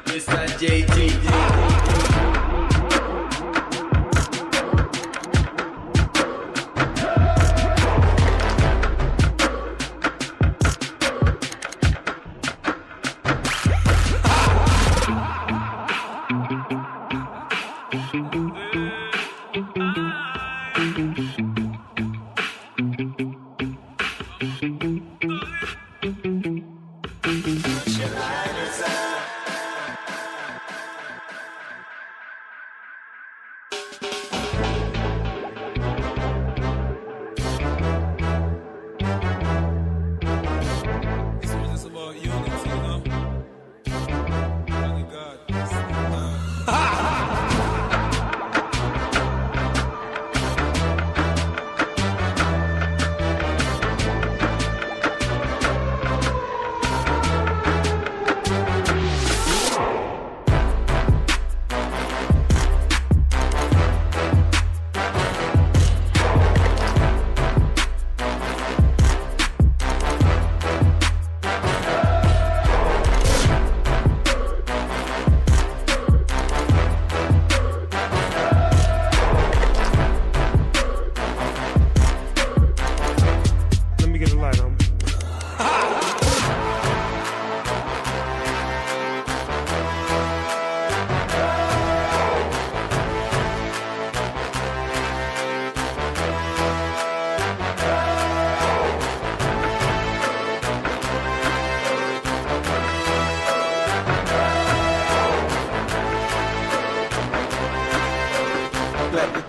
Mr. JT.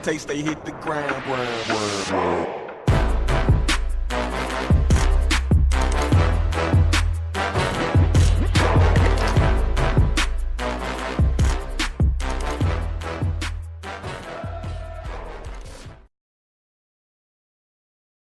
Taste, they hit the ground.